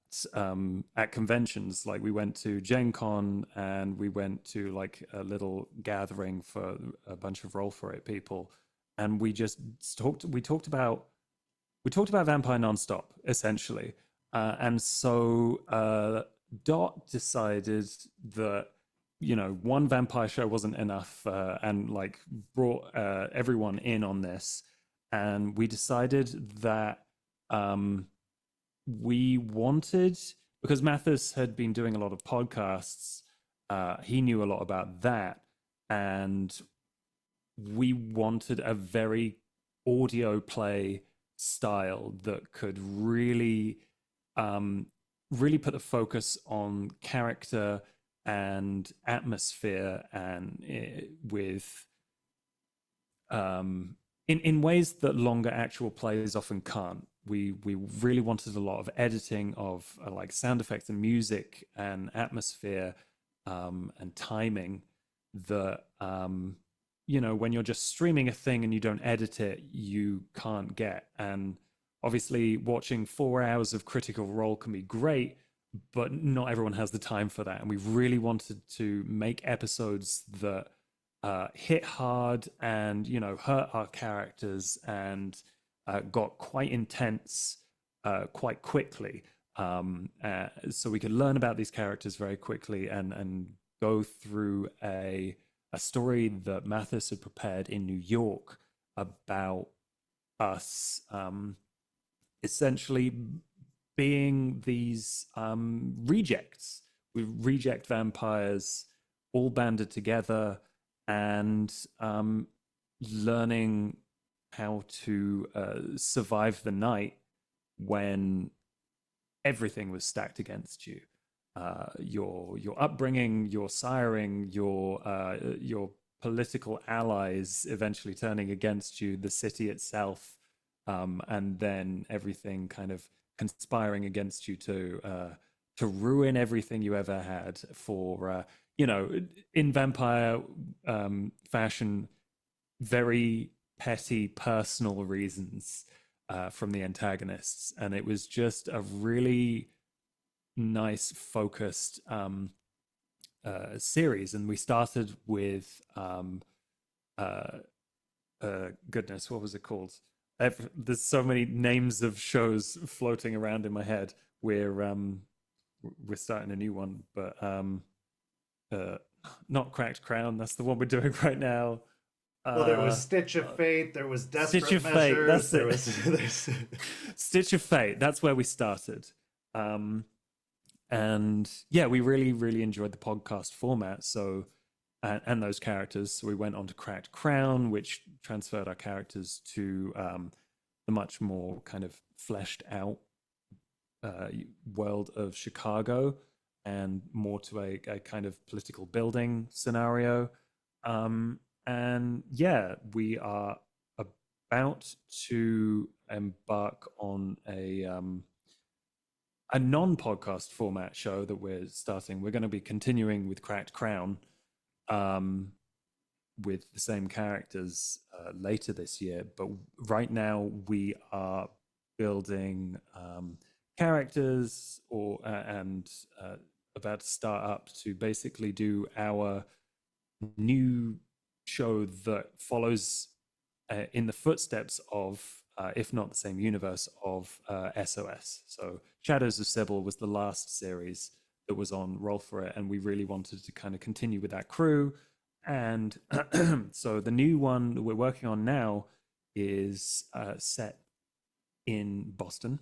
at conventions. Like we went to Gen Con and we went to like a little gathering for a bunch of Roll for It people, and we just talked. We talked about vampire nonstop, essentially. And so Dot decided that, you know, one vampire show wasn't enough and like brought everyone in on this. And we decided that we wanted, because Mathis had been doing a lot of podcasts, he knew a lot about that. And we wanted a very audio play style that could really put the focus on character and atmosphere and with in ways that longer actual plays often can't. We really wanted a lot of editing of like sound effects and music and atmosphere and timing that you know, when you're just streaming a thing and you don't edit it, you can't get. And obviously, watching 4 hours of Critical Role can be great, but not everyone has the time for that. And we really wanted to make episodes that hit hard and, hurt our characters and got quite intense quite quickly. So we could learn about these characters very quickly and go through a story that Mathis had prepared in New York about us essentially being these rejects. We reject vampires all banded together and learning how to survive the night when everything was stacked against you. Your upbringing, your siring, your political allies eventually turning against you, the city itself, and then everything kind of conspiring against you to ruin everything you ever had for in vampire fashion, very petty personal reasons from the antagonists, and it was just a really nice focused series. And we started with goodness, what was it called? There's so many names of shows floating around in my head. We're starting a new one, but not Cracked Crown. That's the one we're doing right now. Well, there was Stitch of Fate. There was Desperate Stitch of Measures. Fate. That's it. Stitch of Fate. That's where we started. And yeah, we really, really enjoyed the podcast format. So, and those characters. So we went on to Cracked Crown, which transferred our characters to the much more kind of fleshed out world of Chicago and more to a kind of political building scenario. And yeah, we are about to embark on a non-podcast format show that we're starting. We're going to be continuing with Cracked Crown with the same characters later this year. But right now we are building characters and about to start up to basically do our new show that follows in the footsteps of, if not the same universe, of SOS. So Shadows of Sybil was the last series that was on Roll For It, and we really wanted to kind of continue with that crew. And so the new one that we're working on now is set in Boston,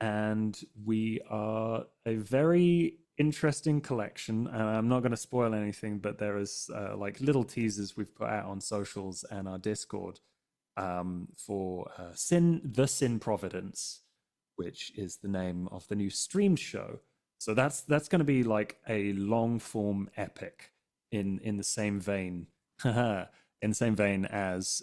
and we are a very interesting collection, and I'm not going to spoil anything, but there is like little teasers we've put out on socials and our Discord for the Sin Providence, which is the name of the new streamed show. So that's going to be like a long form epic in the same vein as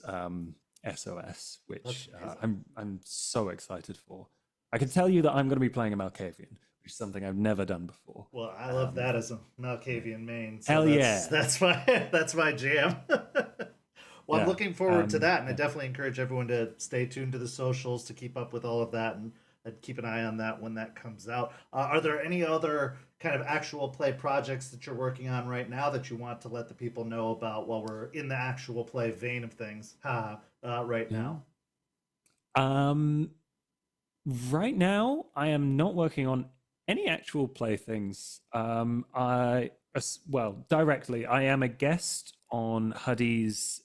SOS, which I'm so excited for. I can tell you that I'm going to be playing a Malkavian, which is something I've never done before. Well, I love that as a Malkavian main. So hell that's my jam. Well, I'm looking forward to that, and I definitely encourage everyone to stay tuned to the socials to keep up with all of that, and keep an eye on that when that comes out. Are there any other kind of actual play projects that you're working on right now that you want to let the people know about while we're in the actual play vein of things right now? Right now, I am not working on any actual play things. Directly, I am a guest on Huddy's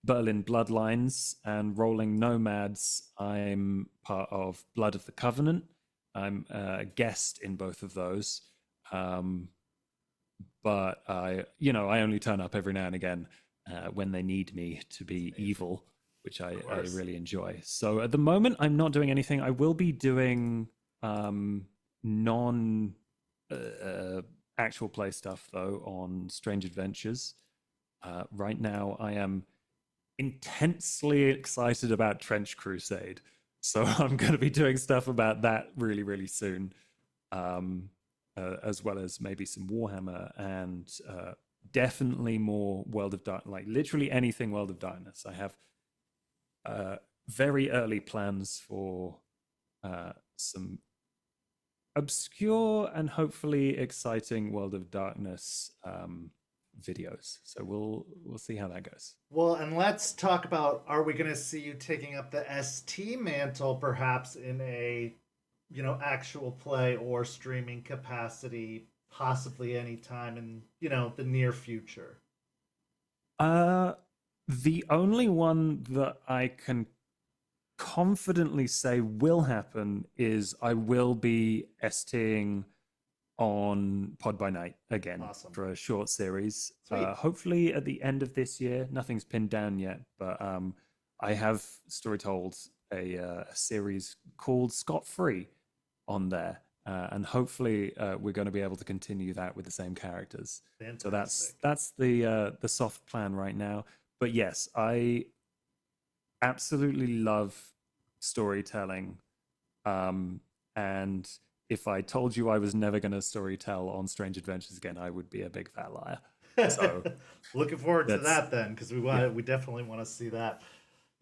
Berlin Bloodlines and Rolling Nomads. I'm part of Blood of the Covenant. I'm a guest in both of those. But I only turn up every now and again when they need me to be evil, which I really enjoy. So at the moment, I'm not doing anything. I will be doing non actual play stuff, though, on Strange Adventures. Right now, I am intensely excited about Trench Crusade. So I'm going to be doing stuff about that really, really soon, as well as maybe some Warhammer and definitely more World of Darkness, like literally anything World of Darkness. I have very early plans for some obscure and hopefully exciting World of Darkness videos. So we'll see how that goes. Well, and let's talk about, are we going to see you taking up the ST mantle perhaps in a, actual play or streaming capacity, possibly anytime in, the near future? The only one that I can confidently say will happen is I will be STing on Pod by Night again. Awesome. For a short series. Sweet. Hopefully at the end of this year. Nothing's pinned down yet, but I have story told a series called Scot Free on there. And hopefully we're going to be able to continue that with the same characters. Fantastic. So that's the soft plan right now. But yes, I absolutely love storytelling. And if I told you I was never going to storytell on Strange Adventures again, I would be a big fat liar. So looking forward to that then, because we definitely want to see that.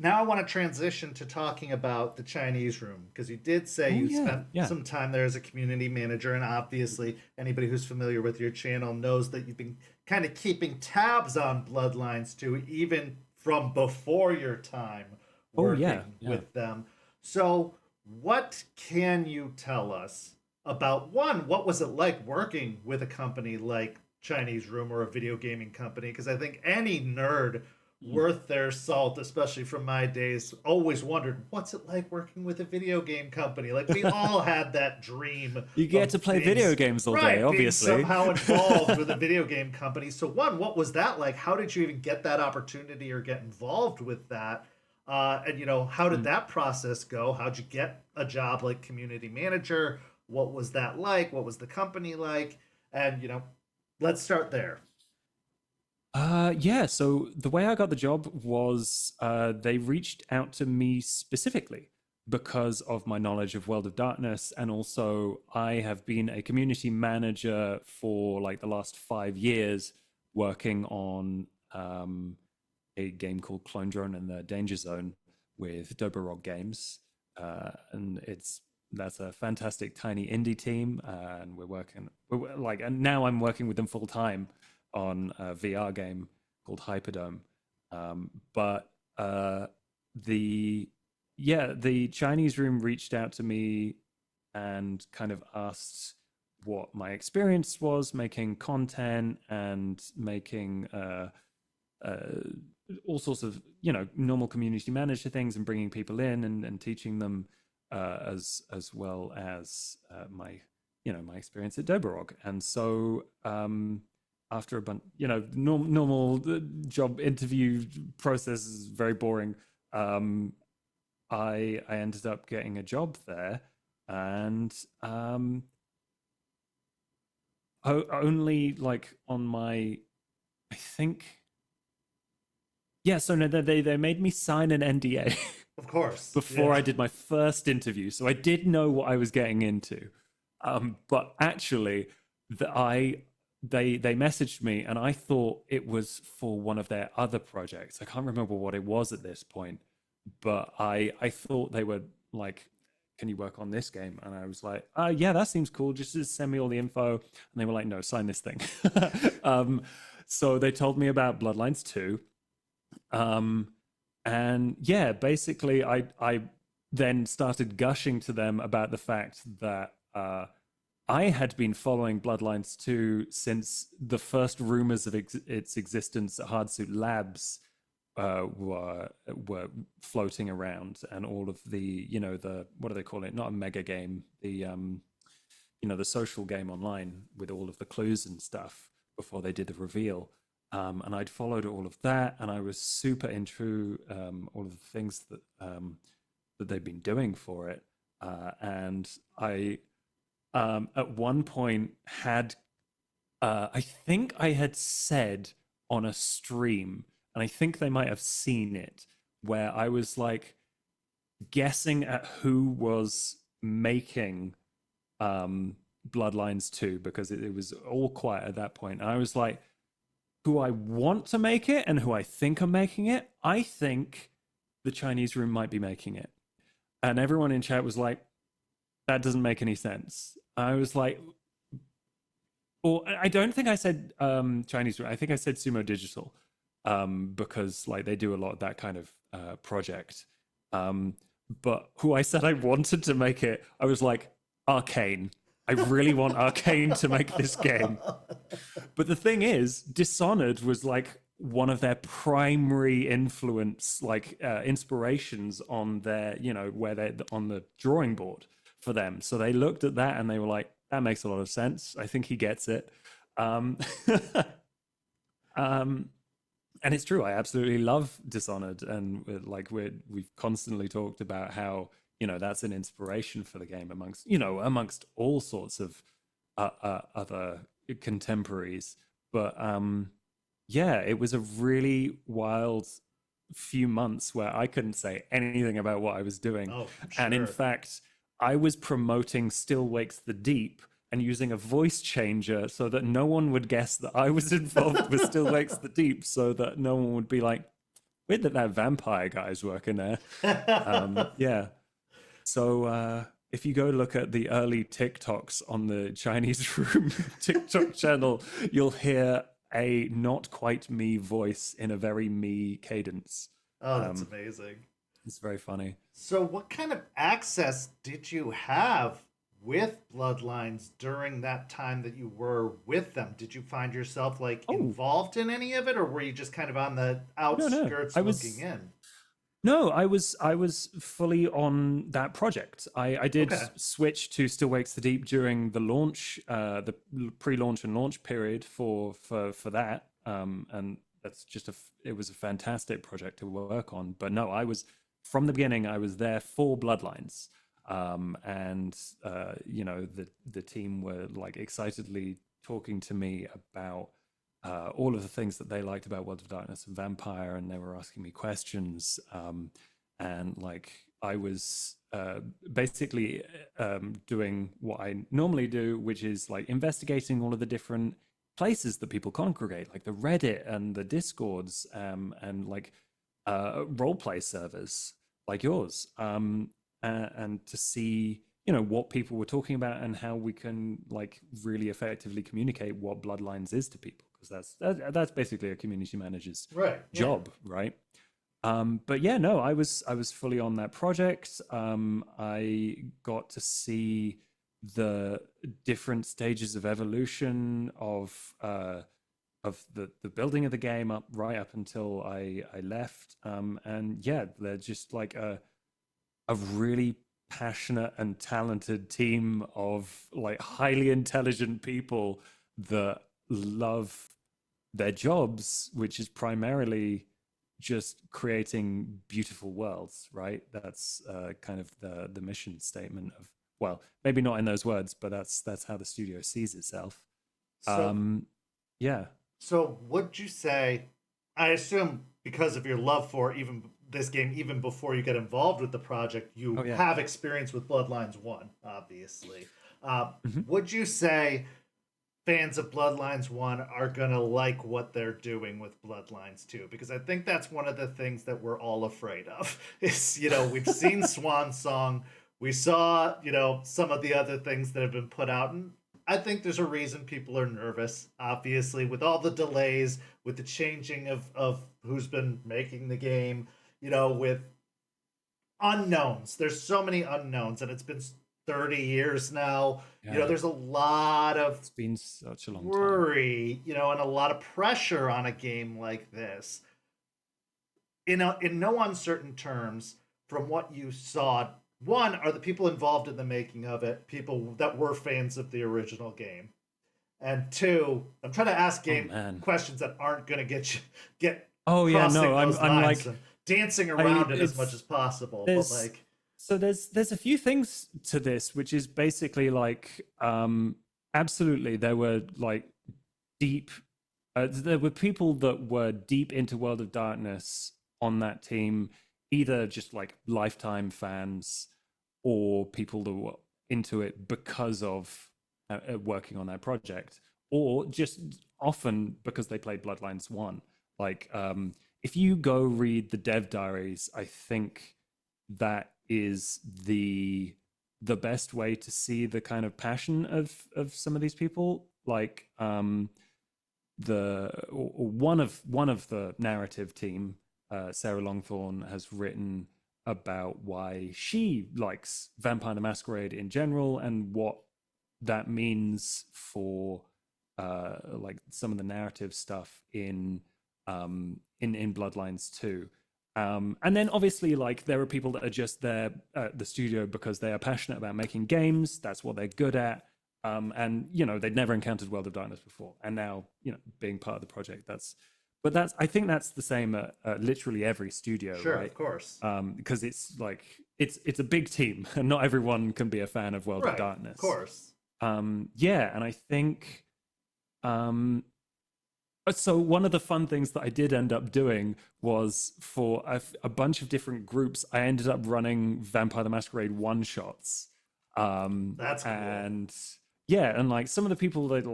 Now I want to transition to talking about the Chinese room, because you did say you spent some time there as a community manager, and obviously anybody who's familiar with your channel knows that you've been kind of keeping tabs on Bloodlines too, even from before your time working with them. So what can you tell us about, one, what was it like working with a company like Chinese Room or a video gaming company? Because I think any nerd worth their salt, especially from my days, always wondered, what's it like working with a video game company? Like, we all had that dream. You get to play video games all day, obviously. Being somehow involved with a video game company. So one, what was that like? How did you even get that opportunity or get involved with that? And, how did that process go? How'd you get a job like community manager? What was that like? What was the company like? And, let's start there. So the way I got the job was they reached out to me specifically because of my knowledge of World of Darkness, and also I have been a community manager for like the last 5 years, working on a game called Clone Drone and the Danger Zone with Dobrorog Games, and that's a fantastic tiny indie team, and and now I'm working with them full time on a VR game called Hyperdome. But the Chinese room reached out to me and kind of asked what my experience was making content and making all sorts of normal community manager things, and bringing people in and teaching them, as well as my experience at Dobrorog. And so after a bunch, normal job interview process is very boring. I ended up getting a job there, and only like on my, I think, so no, they made me sign an NDA. Of course. Before I did my first interview, so I did know what I was getting into. But actually, they messaged me, and I thought it was for one of their other projects. I can't remember what it was at this point, but I thought they were like, "Can you work on this game?" And I was like, "Yeah, that seems cool. Just send me all the info." And they were like, "No, sign this thing." So they told me about Bloodlines 2. And yeah, basically I then started gushing to them about the fact that I had been following Bloodlines 2 since the first rumors of its existence at Hardsuit Labs were floating around, and all of the the, what do they call it, not a mega game, the the social game online with all of the clues and stuff before they did the reveal. And I'd followed all of that, and I was super into all of the things that that they've been doing for it. And I, at one point, had I think I had said on a stream, and I think they might have seen it, where I was like guessing at who was making Bloodlines 2, because it was all quiet at that point. And I was like, who I want to make it and who I think are making it, I think the Chinese room might be making it. And everyone in chat was like, that doesn't make any sense. I was like, or I don't think I said Chinese. I think I said Sumo Digital, because like they do a lot of that kind of project. Um, but who I said I wanted to make it, I was like Arcane. I really want Arcane to make this game. But the thing is, Dishonored was like one of their primary influence, like inspirations on their, where they're on the drawing board for them. So they looked at that and they were like, that makes a lot of sense. I think he gets it. Um, um, and it's true. I absolutely love Dishonored, and we've constantly talked about how that's an inspiration for the game amongst all sorts of other contemporaries. But yeah, it was a really wild few months where I couldn't say anything about what I was doing, Oh, and in sure. fact, I was promoting Still Wakes the Deep and using a voice changer so that no one would guess that I was involved with Still Wakes the Deep, so that no one would be like, weird that vampire guy's working there. Yeah. So if you go look at the early TikToks on the Chinese Room TikTok channel, you'll hear a not quite me voice in a very me cadence. Oh, that's Um, amazing. it's very funny. So, what kind of access did you have with Bloodlines during that time that you were with them? Did you find yourself like Oh, involved in any of it, or were you just kind of on the no. outskirts looking in? No, I was fully on that project. I did Okay. switch to Still Wakes the Deep during the launch, the pre-launch and launch period for that. And that's it was a fantastic project to work on. But no, I was from the beginning. I was there for Bloodlines, and the team were like excitedly talking to me about all of the things that they liked about World of Darkness and Vampire, and they were asking me questions. And like I was basically doing what I normally do, which is like investigating all of the different places that people congregate, like the Reddit and the Discords, and like role play servers like yours, and to see what people were talking about and how we can like really effectively communicate what Bloodlines is to people, because that's basically a community manager's Right. Yeah. job, right? But yeah, no, I was fully on that project. I got to see the different stages of evolution of the building of the game up until I left. And yeah, they're just like a really passionate and talented team of like highly intelligent people that love their jobs, which is primarily just creating beautiful worlds, right? That's kind of the mission statement of, well, maybe not in those words, but that's how the studio sees itself. So, Um, yeah. so would you say? I assume because of your love for even this game, even before you get involved with the project, Oh you yeah. have experience with Bloodlines One, obviously. Mhm. Would you say fans of Bloodlines 1 are going to like what they're doing with Bloodlines 2? Because I think that's one of the things that we're all afraid of. Is, we've seen Swan Song, we saw, some of the other things that have been put out, and I think there's a reason people are nervous, obviously, with all the delays, with the changing of who's been making the game, with unknowns. There's so many unknowns, and it's been 30 years now. Yeah. There's a lot of It's been such a long time. worry, and a lot of pressure on a game like this. In no uncertain terms, from what you saw, one, are the people involved in the making of it people that were fans of the original game? And two, I'm trying to ask Oh game man. questions that aren't going to get Oh yeah, no, crossing I'm those I'm lines like and dancing I around it as much it's as possible. But there's like, so there's a few things to this, which is basically like absolutely there were like deep there were people that were deep into World of Darkness on that team, either just like lifetime fans or people that were into it because of working on that project, or just often because they played Bloodlines 1. Like if you go read the dev diaries, I think that is the best way to see the kind of passion of some of these people. like one of the narrative team, Sarah Longthorne, has written about why she likes Vampire the Masquerade in general and what that means for like some of the narrative stuff in Bloodlines too. And then obviously, like, there are people that are just there at the studio because they are passionate about making games. That's what they're good at. And they'd never encountered World of Darkness before, and now being part of the project, I think that's the same at literally every studio. Sure, right? Of course. Because it's like it's a big team, and not everyone can be a fan of World of Darkness. Of course. Yeah, and I think so one of the fun things that I did end up doing was, for a bunch of different groups, I ended up running Vampire the Masquerade one-shots. That's cool. And yeah, and like some of the people that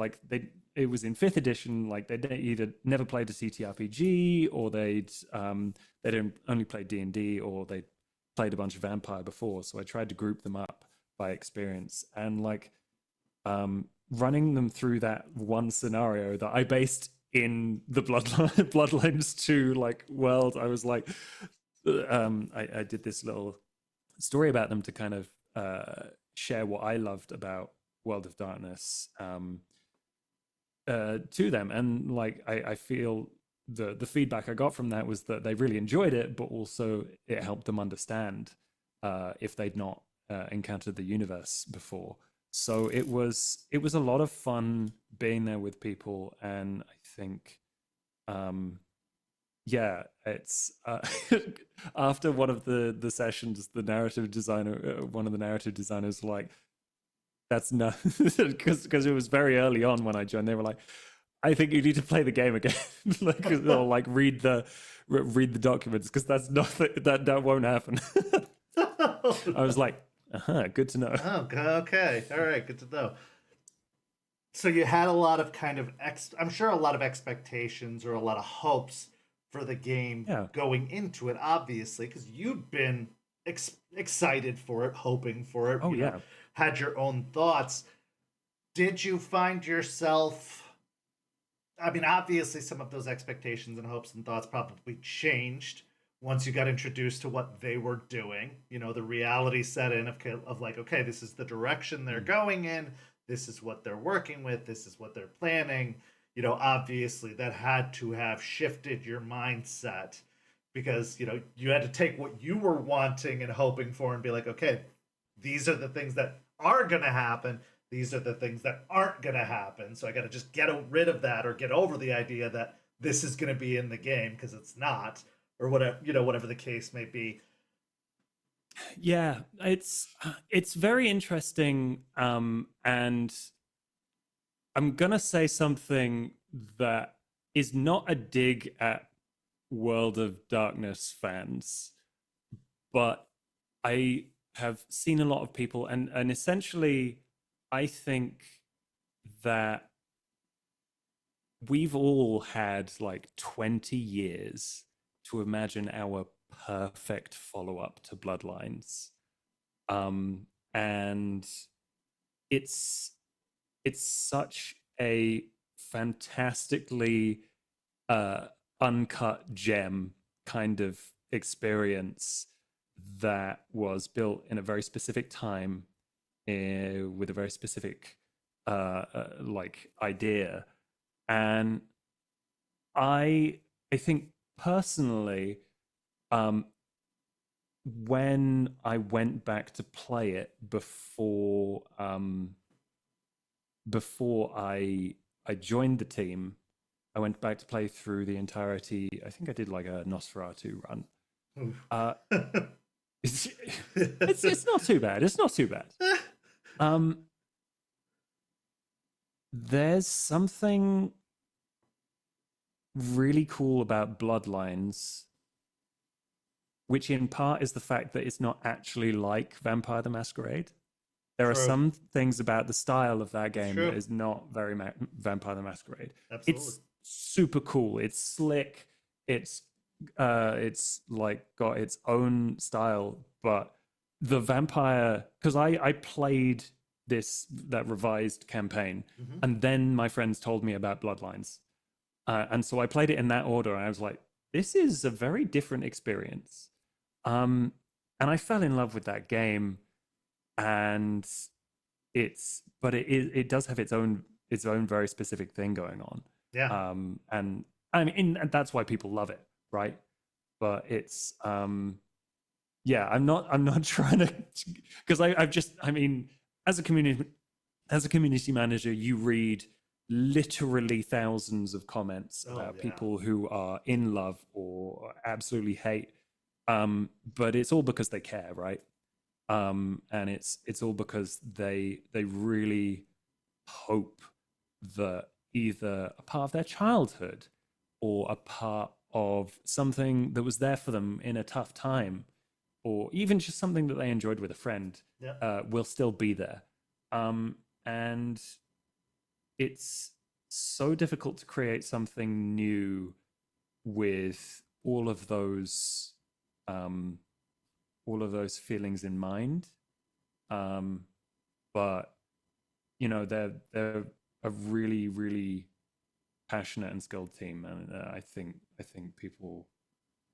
it was in 5th edition, like they'd either never played a CTRPG, or they'd only played D&D, or they'd played a bunch of Vampire before. So I tried to group them up by experience, and like running them through that one scenario that I based in the Bloodlines 2 like world. I was like, I did this little story about them to kind of share what I loved about World of Darkness to them, and like I feel the feedback I got from that was that they really enjoyed it, but also it helped them understand if they'd not encountered the universe before. So it was a lot of fun being there with people, and I think yeah, it's after one of the sessions, one of the narrative designers, like, that's not because it was very early on when I joined. They were like, I think you need to play the game again, or like read the documents, because that's not that won't happen. I was like, good to know. Oh, okay, all right, good to know. So you had a lot of kind of I'm sure a lot of expectations or a lot of hopes for the game going into it, obviously, because you'd been excited for it, hoping for it. Oh, yeah. Had your own thoughts. Did you find yourself? I mean, obviously, some of those expectations and hopes and thoughts probably changed once you got introduced to what they were doing. The reality set in of like, okay, this is the direction they're going in. This is what they're working with. This is what they're planning. Obviously, that had to have shifted your mindset, because, you had to take what you were wanting and hoping for and be like, okay, these are the things that are going to happen. These are the things that aren't going to happen. So I got to just get rid of that, or get over the idea that this is going to be in the game, because it's not, or whatever, whatever the case may be. Yeah, it's very interesting. And I'm going to say something that is not a dig at World of Darkness fans, but I have seen a lot of people, and essentially I think that we've all had like 20 years to imagine our perfect follow-up to Bloodlines. And it's such a fantastically uncut gem kind of experience that was built in a very specific time, with a very specific like idea. And I think personally, when I went back to play it before I joined the team, I went back to play through the entirety. I think I did like a Nosferatu run. It's not too bad. It's not too bad. There's something really cool about Bloodlines, which in part is the fact that it's not actually like Vampire the Masquerade. There are some things about the style of that game that is not very Vampire the Masquerade. Absolutely. It's super cool. It's slick. It's like got its own style, but the vampire, because I played that revised campaign, Mhm. and then my friends told me about Bloodlines, and so I played it in that order. And I was like, this is a very different experience, and I fell in love with that game, and it does have its own very specific thing going on, Yeah. and I mean, and that's why people love it, right? But it's yeah, I'm not trying to, because I've just, I mean, as a community manager, you read literally thousands of comments Oh about yeah. people who are in love or absolutely hate, but it's all because they care, right? And it's all because they really hope that either a part of their childhood or a part of something that was there for them in a tough time, or even just something that they enjoyed with a friend, Yeah. will still be there. And it's so difficult to create something new with um, all of those feelings in mind. Um, but you know, they're a really, really passionate and skilled team, and I think people.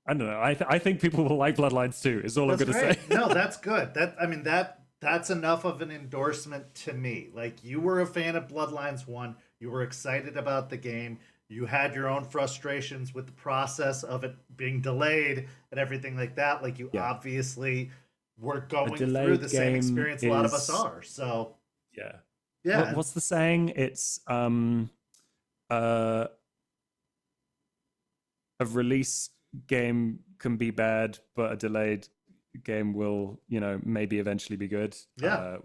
I don't know. I think people will like Bloodlines too. Is all I'm That's going to say. great. No, that's good. That I mean that's enough of an endorsement to me. Like you were a fan of Bloodlines 1, you were excited about the game, you had your own frustrations with the process of it being delayed and everything like that. Like you Yeah, obviously were a going through the delayed same game experience a lot of us is are. So, yeah. yeah, and What's the saying? It's uh a release game can be bad, but a delayed game will, you know, maybe eventually be good. yeah.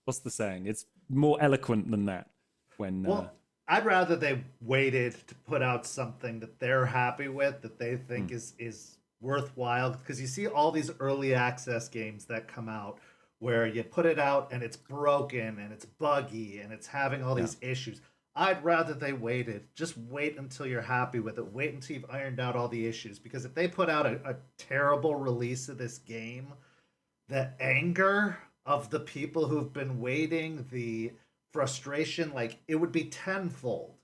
What's the saying? It's more eloquent than that. When Well, I'd rather they waited to put out something that they're happy with, that they mm, think is worthwhile. Because you see all these early access games that come out where you put it out and it's broken and it's buggy and it's having all yeah, these issues. I'd rather they waited. Just wait until you're happy with it. Wait until you've ironed out all the issues. Because if they put out a terrible release of this game, the anger of the people who've been waiting, the frustration, like it would be tenfold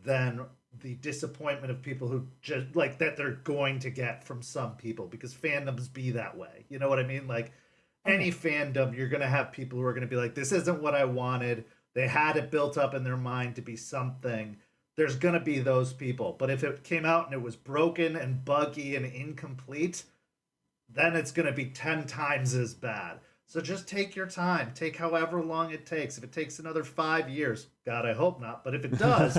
than the disappointment of people who just like that they're going to get from some people because fandoms be that way. You know what I mean? Like oh yeah, any fandom, you're going to have people who are going to be like, this isn't what I wanted. They had it built up in their mind to be something. There's going to be those people. But if it came out and it was broken and buggy and incomplete, then it's going to be 10 times as bad. So just take your time. Take however long it takes. If it takes another 5 years, God, I hope not. But if it does,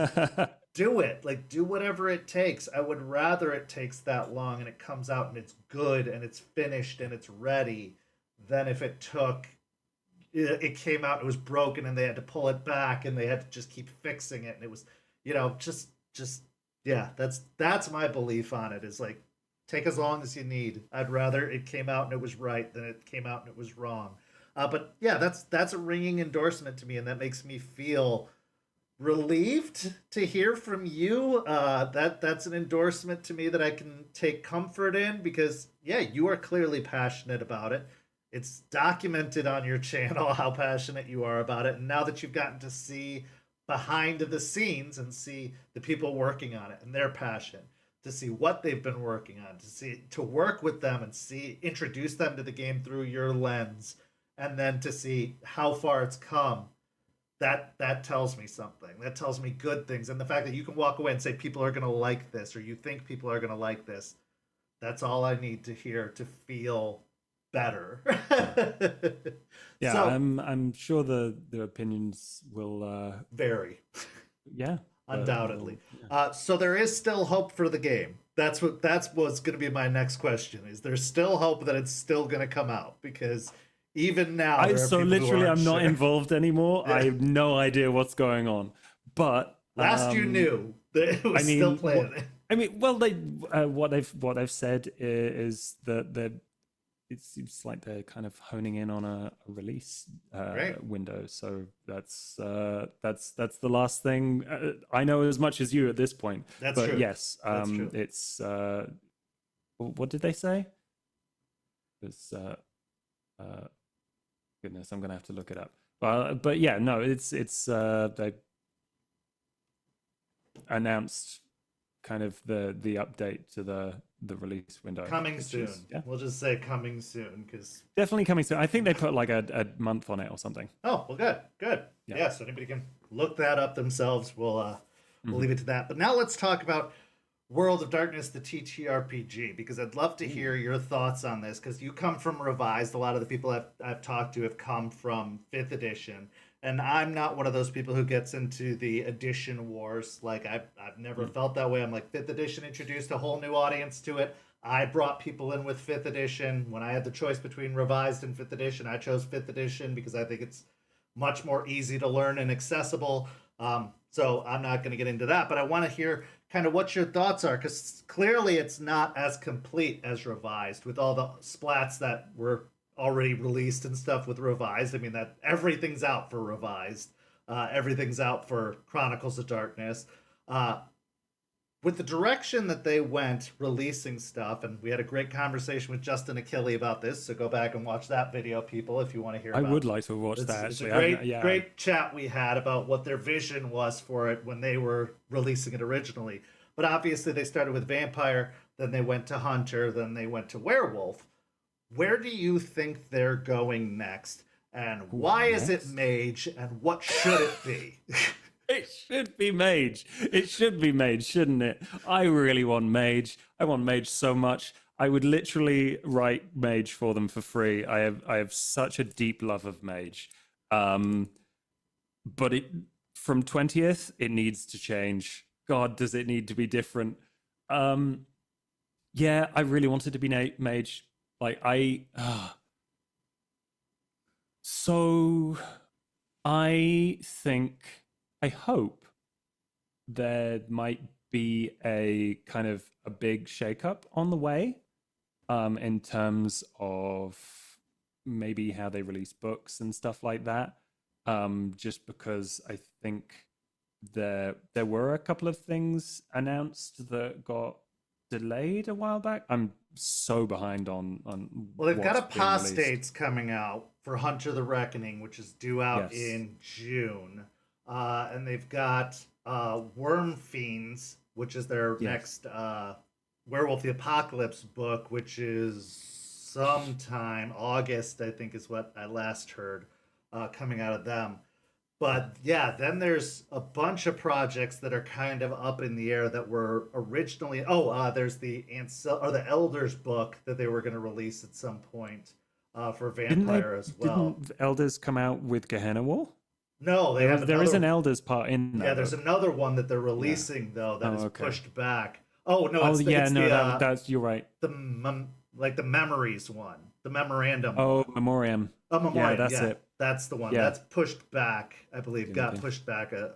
do it. Like, do whatever it takes. I would rather it takes that long and it comes out and it's good and it's finished and it's ready than if it came out, it was broken and they had to pull it back and they had to just keep fixing it. And it was, just, yeah, that's my belief on it is like, take as long as you need. I'd rather it came out and it was right than it came out and it was wrong. But yeah, that's a ringing endorsement to me, and that makes me feel relieved to hear from you. That's an endorsement to me that I can take comfort in because yeah, you are clearly passionate about it. It's documented on your channel how passionate you are about it, and now that you've gotten to see behind the scenes and see the people working on it and their passion, to see what they've been working on, to work with them and see introduce them to the game through your lens, and then to see how far it's come, that tells me something. That tells me good things. And the fact that you can walk away and say people are going to like this, or you think people are going to like this, that's all I need to hear to feel better. yeah, yeah. So I'm sure the opinions will vary, yeah, undoubtedly. yeah. So there is still hope for the game. That's what's going to be my next question. Is there still hope that it's still going to come out? Because even now I there are so people who literally aren't I'm not sure. involved anymore. I Yeah. have no idea what's going on. But Last you knew that it I was still mean, playing. I mean, well, they what they've said is that it seems like they're kind of honing in on a release Right. window. So that's the last thing I know as much as you at this point. That's But true. yes, That's true. it's what did they say? It's goodness, I'm gonna have to look it up. But yeah, no, it's they announced kind of the update to the release window, Coming which is, soon. yeah, We'll just say coming soon because. definitely coming soon. I think they put like a month on it or something. Oh well, good, good. Yeah. Yeah, so anybody can look that up themselves. We'll Mhm. leave it to that. But now let's talk about World of Darkness, the TTRPG, because I'd love to hear your thoughts on this. Because you come from Revised, a lot of the people I've talked to have come from Fifth Edition, and I'm not one of those people who gets into the edition wars. Like I've never Mm. felt that way. I'm like Fifth Edition introduced a whole new audience to it. I brought people in with Fifth Edition. When I had the choice between Revised and Fifth Edition, I chose Fifth Edition because I think it's much more easy to learn and accessible. So I'm not going to get into that, but I want to hear kind of what your thoughts are, because clearly it's not as complete as Revised with all the splats that were already released and stuff with Revised. I mean, that everything's out for Revised, everything's out for Chronicles of Darkness. Uh, with the direction that they went releasing stuff, and we had a great conversation with Justin Achille about this, so go back and watch that video, people, if you want to hear I about would like to watch that it's a actually. great Yeah. great chat we had about what their vision was for it when they were releasing it originally. But obviously they started with vampire, then they went to hunter, then they went to werewolf. Where do you think they're going next? And Ooh, why is it next. mage, and what should it be? It should be mage. It should be mage, shouldn't it? I really want mage. I want mage so much. I would literally write mage for them for free. I have such a deep love of mage. Um, but it from 20th, it needs to change. God, does it need to be different? Um, yeah, I really wanted to be mage. Like so I think, I hope there might be a kind of a big shakeup on the way, in terms of maybe how they release books and stuff like that. Just because I think there were a couple of things announced that got delayed a while back. I'm so behind on Well, they've got what's a being past released. dates coming out for Hunter the Reckoning, which is due out Yes. in June. And they've got Worm Fiends, which is their Yes. next Werewolf the Apocalypse book, which is sometime August, I think is what I last heard, coming out of them. But yeah, then there's a bunch of projects that are kind of up in the air that were originally. There's the the Elders book that they were going to release at some point for Didn't they? Vampire as well. Didn't Elders come out with Gehenna War? No, they have There is an another. Elders part in Yeah, that there's book. another one that they're Yeah. releasing though that Oh, is okay. pushed back. Oh no, Oh, yeah. it's No, that's you're right. like the memories one, the memorandum Oh, one. Memoriam. Oh, Yeah, Memoriam, that's yeah, it. that's the one. Yeah. That's pushed back, I believe. Didn't Got they? pushed back an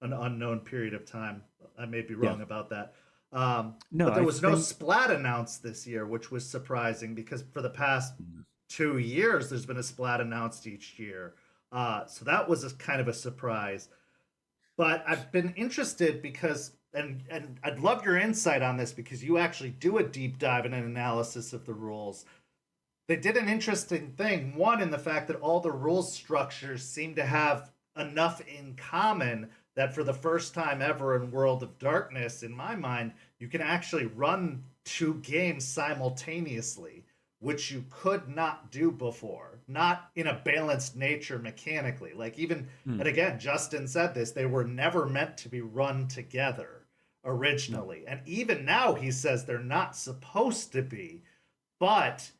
unknown period of time. I may be Yeah. wrong about that. No, But there I was no think. splat announced this year, which was surprising because for the past 2 years, there's been a splat announced each year. So that was a kind of a surprise. But I've been interested because, and I'd love your insight on this because you actually do a deep dive and an analysis of the rules. They did an interesting thing. One, in the fact that all the rules structures seem to have enough in common that for the first time ever in World of Darkness, in my mind, you can actually run two games simultaneously, which you could not do before. Not in a balanced nature mechanically. Like even, Hmm. and again, Justin said this, they were never meant to be run together No. originally. And even now he says they're not supposed to be. But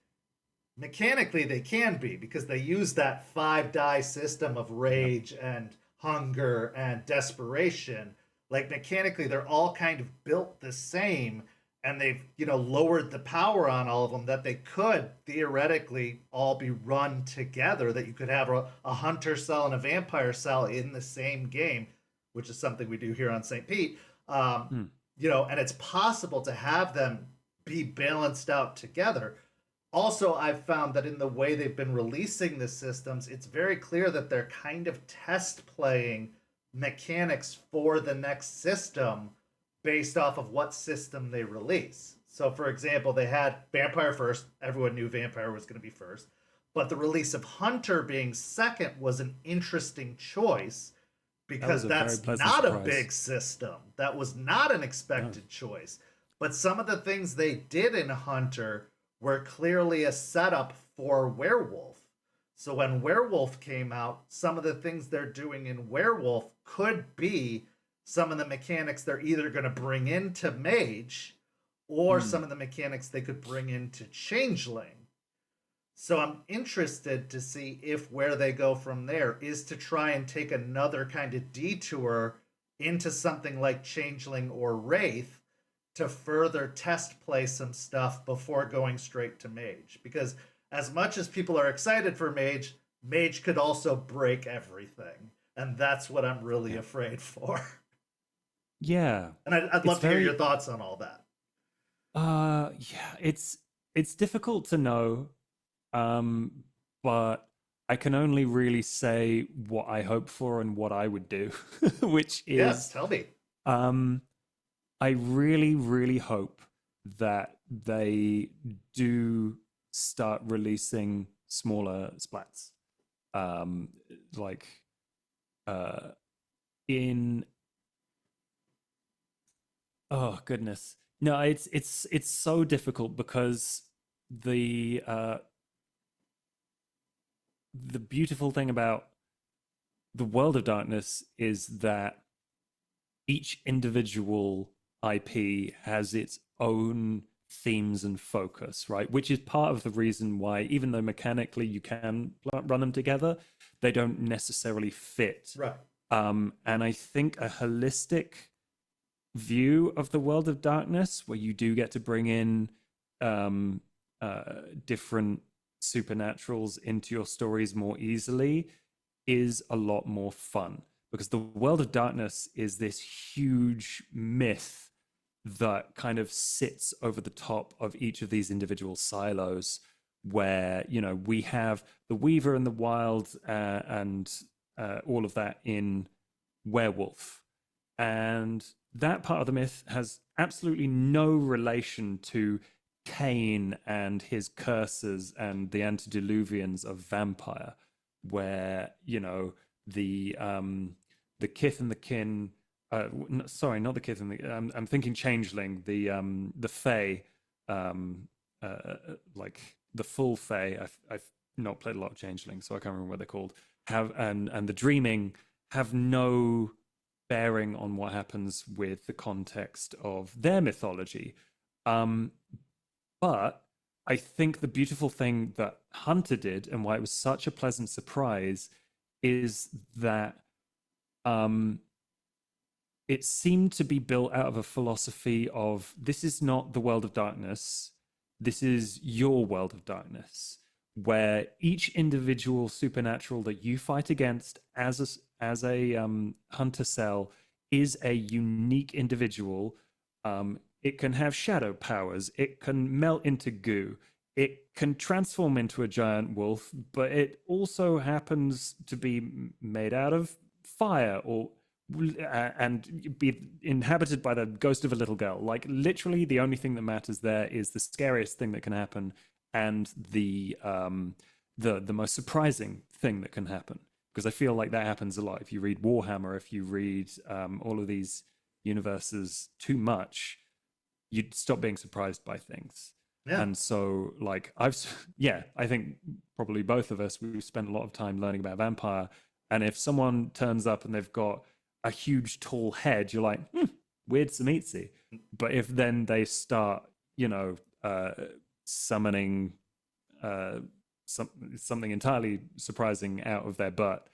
mechanically they can be because they use that 5 die system of Yep. rage and hunger and desperation. Like mechanically they're all kind of built the same, and they've lowered the power on all of them that they could theoretically all be run together, that you could have a hunter cell and a vampire cell in the same game, which is something we do here on St. Pete. um, Hmm. and it's possible to have them be balanced out together. Also, I've found that in the way they've been releasing the systems, it's very clear that they're kind of test playing mechanics for the next system based off of what system they release. So, for example, they had Vampire first. Everyone knew Vampire was going to be first. But the release of Hunter being second was an interesting choice That was because a very that's pleasant not a surprise. big system. That was not an No. expected choice. But some of the things they did in Hunter were clearly a setup for Werewolf. So when Werewolf came out, some of the things they're doing in Werewolf could be some of the mechanics they're either going to bring into Mage or Hmm. some of the mechanics they could bring into Changeling. So I'm interested to see if where they go from there is to try and take another kind of detour into something like Changeling or Wraith to further test play some stuff before going straight to Mage. Because as much as people are excited for Mage, Mage could also break everything. And that's what I'm really Yeah. afraid for. Yeah. And I'd love to hear your thoughts on all that. Yeah, it's difficult to know. But I can only really say what I hope for and what I would do, which Yeah, is tell me. um I really, really hope that they do start releasing smaller splats. Um, like uh, in oh goodness, no, it's so difficult because the the beautiful thing about the world of darkness is that each individual IP has its own themes and focus, right? Which is part of the reason why, even though mechanically you can run them together, they don't necessarily fit. Right. And I think a holistic view of the world of darkness, where you do get to bring in um, different supernaturals into your stories more easily, is a lot more fun, because the world of darkness is this huge myth that kind of sits over the top of each of these individual silos, where we have the Weaver and the Wild and all of that in Werewolf, and that part of the myth has absolutely no relation to Cain and his curses and the antediluvians of Vampire, where the kith and the kin. Sorry, not the kith and the. I'm thinking Changeling. The Fae, like the full Fae. I've not played a lot of Changeling, so I can't remember what they're called. Have and the Dreaming have no bearing on what happens with the context of their mythology. But I think the beautiful thing that Hunter did, and why it was such a pleasant surprise, is that it seemed to be built out of a philosophy of, this is not the world of darkness, this is your world of darkness, where each individual supernatural that you fight against as a hunter cell is a unique individual. It can have shadow powers. It can melt into goo. It can transform into a giant wolf, but it also happens to be made out of fire or and be inhabited by the ghost of a little girl. Like, literally, the only thing that matters there is the scariest thing that can happen and the most surprising thing that can happen. Because I feel like that happens a lot. If you read Warhammer, if you read all of these universes too much, you'd stop being surprised by things. Yeah. And so, like, I think probably both of us, we've spent a lot of time learning about Vampire. And if someone turns up and they've got a huge tall head, you're like, weird Samitsi. But if then they start, summoning something entirely surprising out of their butt,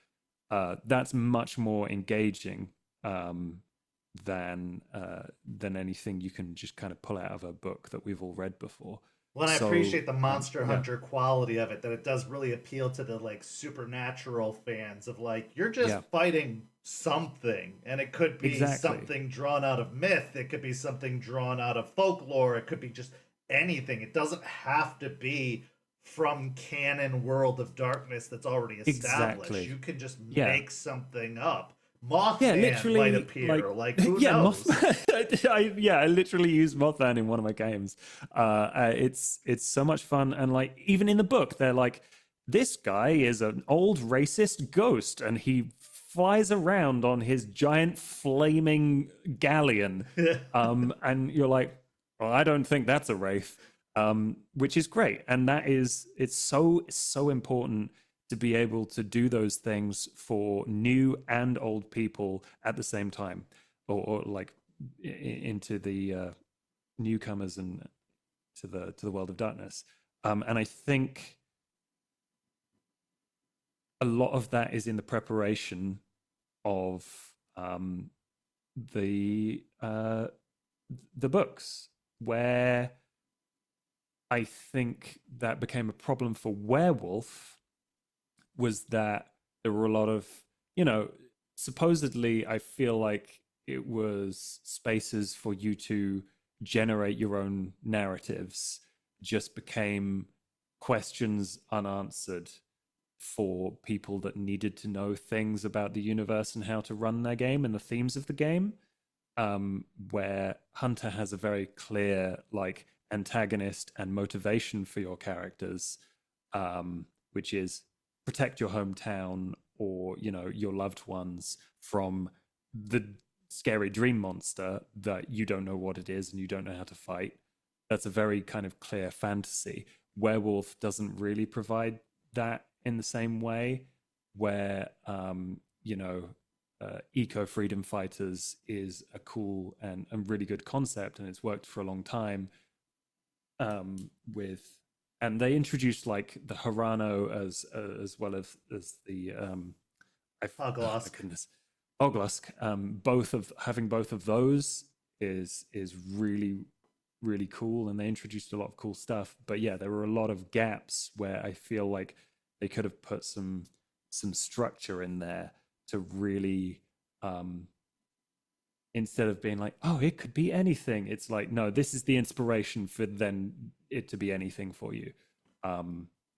that's much more engaging than anything you can just kind of pull out of a book that we've all read before. Well, I appreciate the Monster yeah. Hunter quality of it, that it does really appeal to the like supernatural fans of like, you're just fighting something, and it could be something drawn out of myth, it could be something drawn out of folklore, it could be just anything. It doesn't have to be from canon World of Darkness that's already established. You can just make something up. Mothman might appear. Like who knows? I literally use Mothman in one of my games. It's so much fun, and like even in the book, they're like, this guy is an old racist ghost and he flies around on his giant flaming galleon. And you're like, well, I don't think that's a wraith, which is great. And it's so important to be able to do those things for new and old people at the same time, or like into the newcomers and to the world of darkness. And I think a lot of that is in the preparation of the books, where I think that became a problem for Werewolf was that there were a lot of, supposedly I feel like it was spaces for you to generate your own narratives just became questions unanswered for people that needed to know things about the universe and how to run their game and the themes of the game. Where Hunter has a very clear like antagonist and motivation for your characters, which is protect your hometown or your loved ones from the scary dream monster that you don't know what it is and you don't know how to fight. That's a very kind of clear fantasy. Werewolf doesn't really provide that in the same way, where eco freedom fighters is a cool and really good concept, and it's worked for a long time. And they introduced like the Harano as well as the Oglusk. goodness, Oglusk. Having both of those is really really cool, and they introduced a lot of cool stuff. But yeah, there were a lot of gaps where I feel like they could have put some structure in there to really instead of being like, oh, it could be anything, it's like, no, this is the inspiration for then it to be anything for you.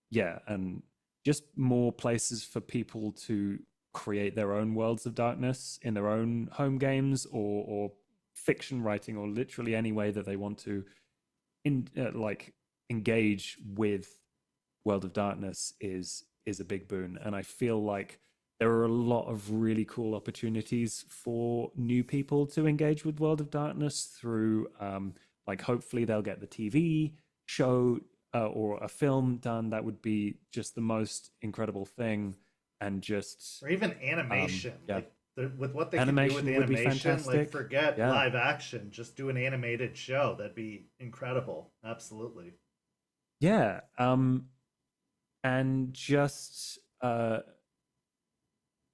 Yeah, and just more places for people to create their own worlds of darkness in their own home games, or fiction writing, or literally any way that they want to engage with World of Darkness is a big boon. And I feel like there are a lot of really cool opportunities for new people to engage with World of Darkness through like hopefully they'll get the TV show or a film done. That would be just the most incredible thing. And just or even animation, yeah. like with what they Animation can do would with be animation, like fantastic. forget Yeah. live action, just do an animated show. That'd be incredible. Absolutely. Yeah. And just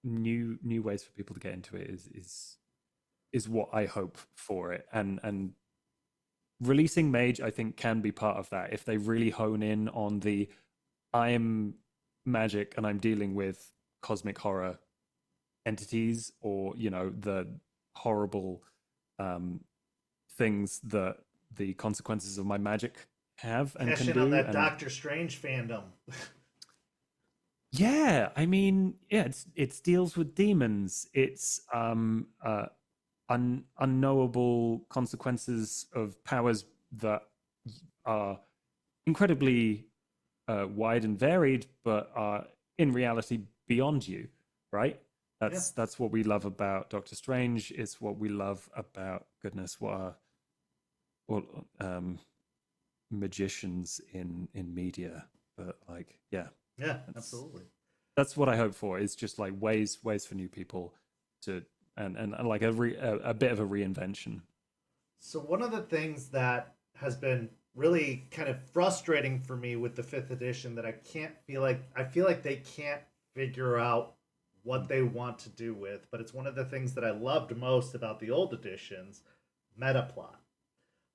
new ways for people to get into it is what I hope for it. And releasing Mage, I think, can be part of that if they really hone in on the I'm magic and I'm dealing with cosmic horror entities, or the horrible things that the consequences of my magic have and Cash can in on do. that And Doctor Strange fandom. yeah, I mean, yeah, it deals with demons. It's unknowable consequences of powers that are incredibly wide and varied, but are in reality beyond you, right? Yeah. That's what we love about Doctor Strange. It's what we love about, goodness, what are magicians in media. But like, yeah, Yeah, absolutely. that's what I hope for. Is just like ways for new people to and like a bit of a reinvention. So one of the things that has been really kind of frustrating for me with the fifth edition that I feel like they can't figure out what they want to do with, but it's one of the things that I loved most about the old editions, meta plot.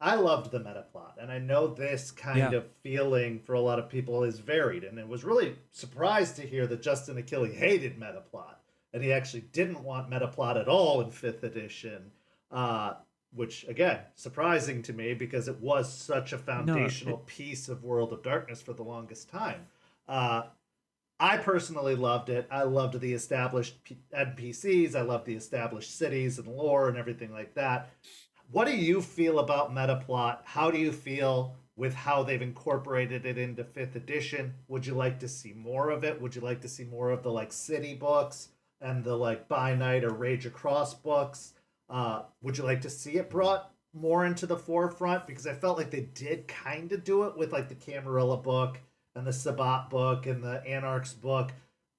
I loved the meta plot, and I know this kind Yeah. of feeling for a lot of people is varied, and it was really surprised to hear that Justin Achille hated meta plot, and he actually didn't want meta plot at all in fifth edition, which again, surprising to me because it was such a No, foundational piece of World of Darkness for the longest time. I personally loved it. I loved the established NPCs. I loved the established cities and lore and everything like that. What do you feel about meta plot? How do you feel with how they've incorporated it into 5th edition? Would you like to see more of it? Would you like to see more of the like city books and the like By Night or Rage Across books? Would you like to see it brought more into the forefront? Because I felt like they did kind of do it with like the Camarilla book and the Sabbat book and the Anarchs book,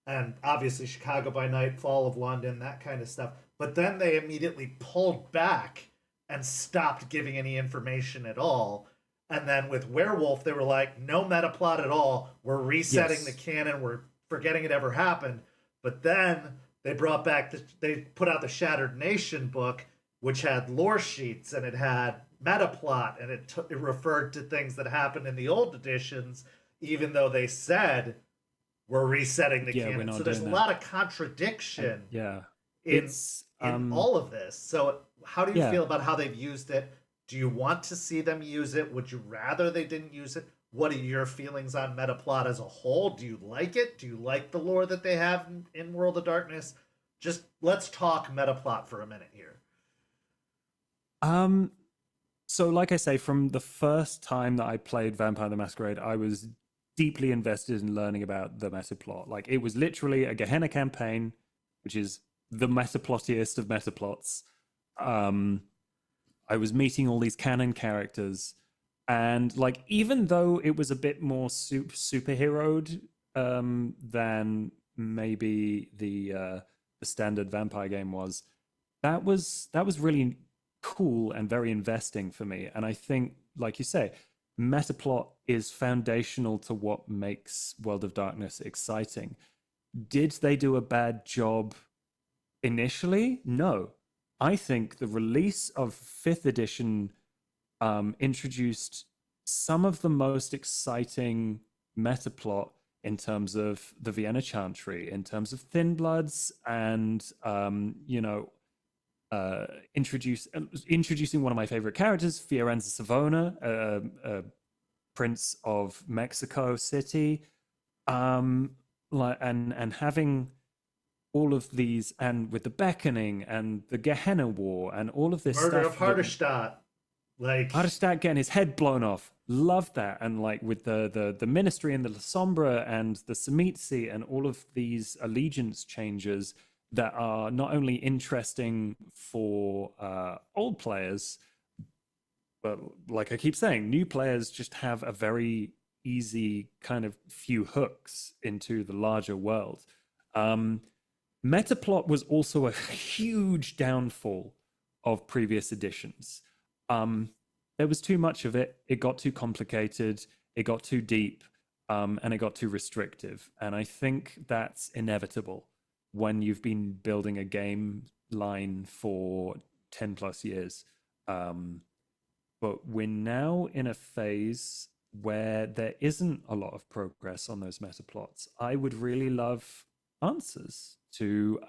and obviously Chicago by Night, Fall of London, that kind of stuff. But then they immediately pulled back and stopped giving any information at all. And then with Werewolf, they were like, no meta plot at all. We're resetting Yes. the canon. We're forgetting it ever happened. But then they brought back, they put out the Shattered Nation book, which had lore sheets and it had meta plot and it referred to things that happened in the old editions, even though they said we're resetting the Yeah, we're canon. not So there's a doing lot that. of contradiction Yeah. in It's all of this. So how do you yeah. feel about how they've used it? Do you want to see them use it? Would you rather they didn't use it? What are your feelings on Metaplot as a whole? Do you like it? Do you like the lore that they have in World of Darkness? Just let's talk Metaplot for a minute here. Um so like I say, from the first time that I played Vampire the Masquerade, I was deeply invested in learning about the meta plot. Like it was literally a Gehenna campaign, which is the meta plottiest of meta plots. Um I was meeting all these canon characters, and like even though it was a bit more superheroed than maybe the standard vampire game was, that was really cool and very investing for me. And I think, like you say, metaplot is foundational to what makes World of Darkness exciting. Did they do a bad job initially? No. I think the release of 5th edition introduced some of the most exciting meta plot in terms of the Vienna Chantry, in terms of Thin Bloods, and introducing one of my favorite characters, Fiorenza Savona, Prince of Mexico City, and having all of these, and with the Beckoning and the Gehenna War and all of this Murder of stuff that Harderstadt. Like Hardestadt getting his head blown off. Love that. And like with the Ministry and the La Sombra and the Semitsi and all of these allegiance changes that are not only interesting for old players, but like I keep saying, new players just have a very easy kind of few hooks into the larger world. Metaplot was also a huge downfall of previous editions. There was too much of it. It got too complicated. It got too deep, and it got too restrictive. And I think that's inevitable when you've been building a game line for 10 plus years. But we're now in a phase where there isn't a lot of progress on those meta plots. I would really love answers to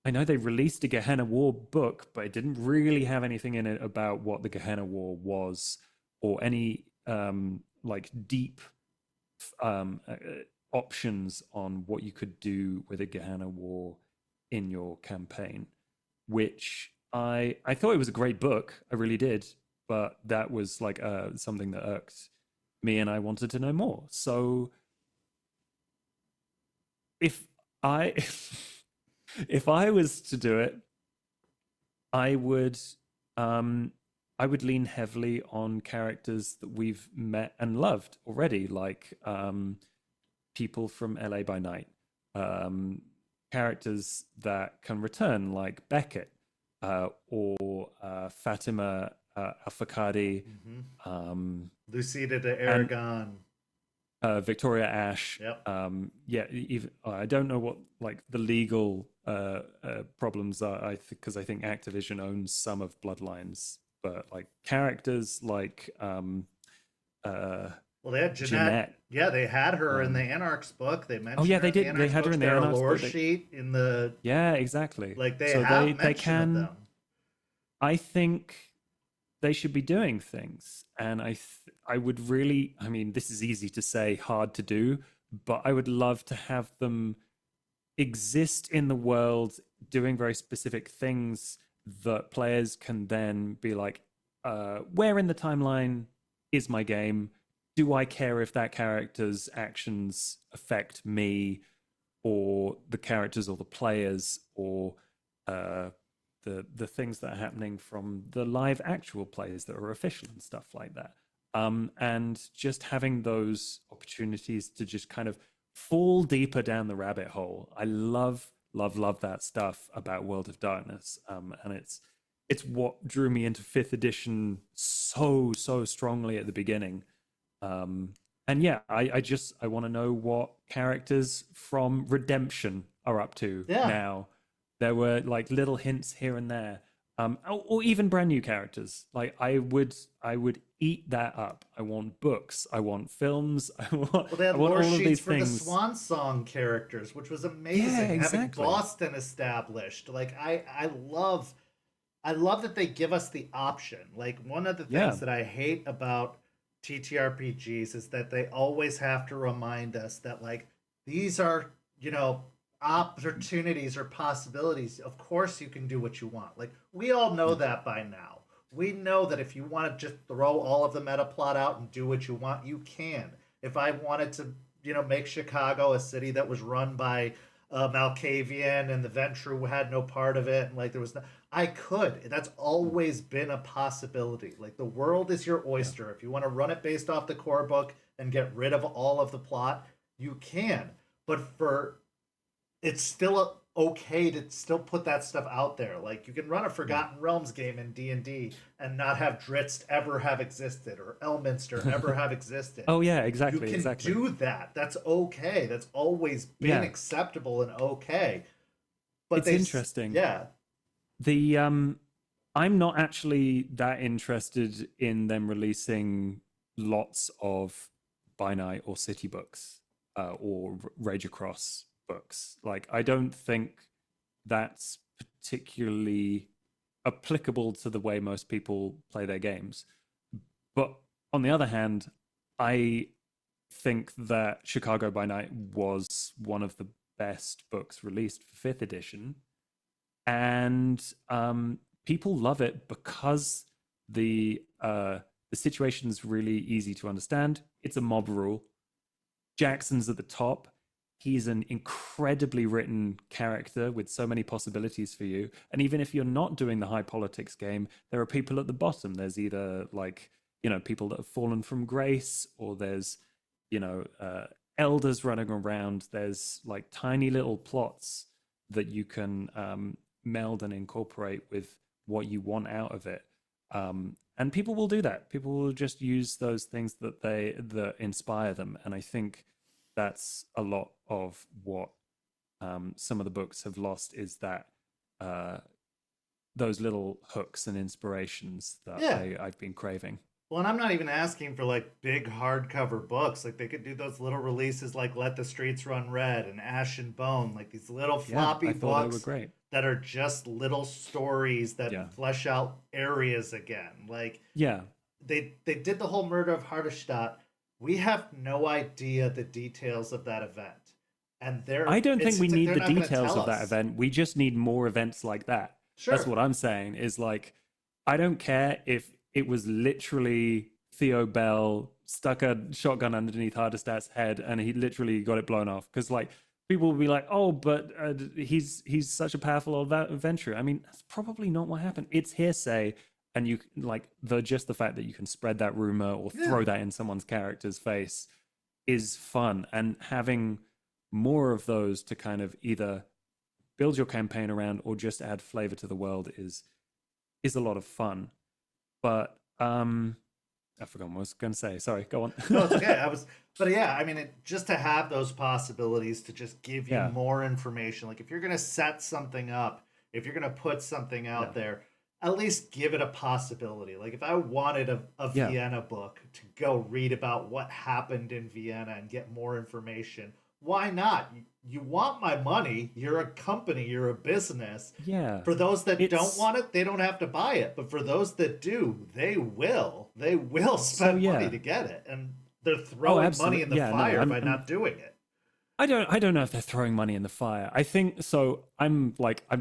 I know they released a Gehenna War book, but it didn't really have anything in it about what the Gehenna War was, or any like deep options on what you could do with a Gehenna War in your campaign. Which I thought it was a great book, I really did, but that was like something that irked me, and I wanted to know more. So if I if I was to do it, I would lean heavily on characters that we've met and loved already, like people from LA by Night, characters that can return, like Beckett or Fatima Al-Fakadi, Lucida de and Aragon. Victoria Ash. Yep. Yeah, even I don't know what like the legal problems are. Because I think Activision owns some of Bloodlines, but like characters like Well, they had Jeanette. Yeah, they had her in the Anarchs book. They mentioned Oh yeah, her they in the did. They Anarchs had her books. in the They're a Anarchs lore book. sheet in the Yeah, exactly. like they So have they mention of can. them. I think they should be doing things, and I would really. I mean, this is easy to say, hard to do, but I would love to have them exist in the world doing very specific things that players can then be like, where in the timeline is my game. Do I care if that character's actions affect me or the characters or the players or the things that are happening from the live actual plays that are official and stuff like that. And just having those opportunities to just kind of fall deeper down the rabbit hole. I love that stuff about World of Darkness. And it's what drew me into 5th edition so strongly at the beginning. And yeah, I want to know what characters from Redemption are up to now. There were like little hints here and there, or even brand new characters. Like I would eat that up. I want books. I want films. Well, they had I want lore all of sheets these for things. the Swan Song characters, which was amazing. Yeah, exactly. Having Boston established, like I love that they give us the option. Like one of the things that I hate about TTRPGs is that they always have to remind us that like these are, opportunities or possibilities. Of course you can do what you want. Like we all know that by now. We know that if you want to just throw all of the meta plot out and do what you want, you can. If I wanted to, make Chicago a city that was run by Malkavian and the Ventru had no part of it, and like there was no, I could. That's always been a possibility. Like the world is your oyster. If you want to run it based off the core book and get rid of all of the plot, you can. But it's still okay to still put that stuff out there. Like you can run a Forgotten Realms game in D&D and not have Dritz ever have existed or Elminster ever have existed. Oh yeah, exactly. You can do that. That's okay. That's always been acceptable and okay. But it's interesting. Yeah. I'm not actually that interested in them releasing lots of by night or city books or Rage Across books. Like I don't think that's particularly applicable to the way most people play their games. But on the other hand, I think that Chicago by Night was one of the best books released for 5th edition, and people love it because the situation's really easy to understand. It's a mob rule. Jackson's at the top. He's an incredibly written character with so many possibilities for you. And even if you're not doing the high politics game, there are people at the bottom. There's either like, people that have fallen from grace, or there's, elders running around. There's like tiny little plots that you can meld and incorporate with what you want out of it. And people will do that. People will just use those things that inspire them. And I think that's a lot of what some of the books have lost, is that those little hooks and inspirations that I've been craving. Well, and I'm not even asking for like big hardcover books. Like they could do those little releases like Let the Streets Run Red and Ash and Bone, like these little floppy books they were great. That are just little stories that flesh out areas again. Like they did the whole Murder of Hardestadt. We have no idea the details of that event. And I don't think we need the details of that event. We just need more events like that. Sure. That's what I'm saying, is like, I don't care if it was literally Theo Bell stuck a shotgun underneath Hardestadt's head and he literally got it blown off. Because like people will be like, oh, but he's such a powerful adventurer. I mean, that's probably not what happened. It's hearsay. And you like just the fact that you can spread that rumor or throw that in someone's character's face is fun. And having more of those to kind of either build your campaign around or just add flavor to the world is a lot of fun. But I forgot what I was going to say. Sorry, go on. No, it's okay. I mean, just to have those possibilities to just give you more information. Like if you're going to set something up, if you're going to put something out there, at least give it a possibility. Like if I wanted a Vienna book to go read about what happened in Vienna and get more information, why not? You want my money. You're a company. You're a business. Yeah. For those that don't want it, they don't have to buy it. But for those that do, they will. They will spend money to get it. And they're throwing money in the fire by not doing it. I don't know if they're throwing money in the fire. I think so. I'm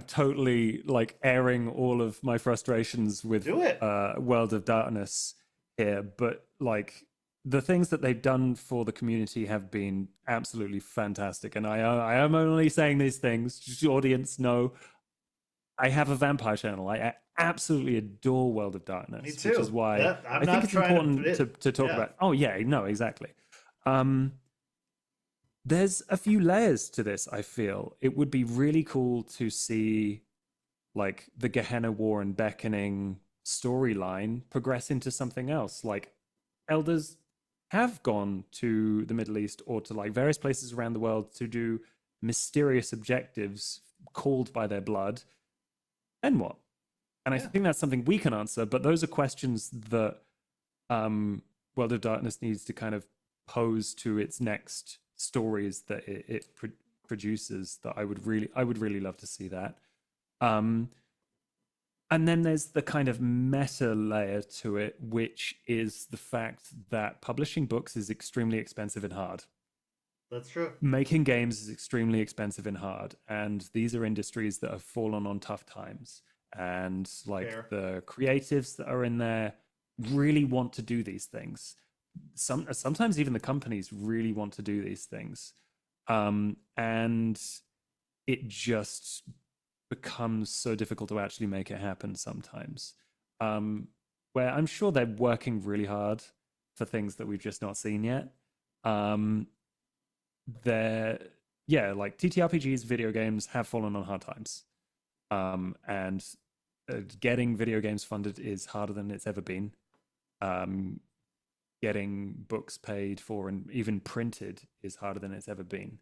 totally like airing all of my frustrations with World of Darkness here, but like the things that they've done for the community have been absolutely fantastic. And I am only saying these things, just the audience know I have a vampire channel. I absolutely adore World of Darkness, Me too. which is why Yeah, I'm I think not it's trying important to talk about. Oh yeah, no, exactly. There's a few layers to this. I feel it would be really cool to see like the Gehenna War and Beckoning storyline progress into something else. Like elders have gone to the Middle East or to like various places around the world to do mysterious objectives called by their blood. And what? And I think that's something we can answer, but those are questions that World of Darkness needs to kind of pose to its next stories that it produces. That I would really love to see that. And then there's the kind of meta layer to it, which is the fact that publishing books is extremely expensive and hard. That's true. Making games is extremely expensive and hard. And these are industries that have fallen on tough times. And like the creatives that are in there really want to do these things. Sometimes even the companies really want to do these things. And it just becomes so difficult to actually make it happen sometimes. Where I'm sure they're working really hard for things that we've just not seen yet. Like TTRPGs, video games have fallen on hard times. And getting video games funded is harder than it's ever been. Getting books paid for and even printed is harder than it's ever been.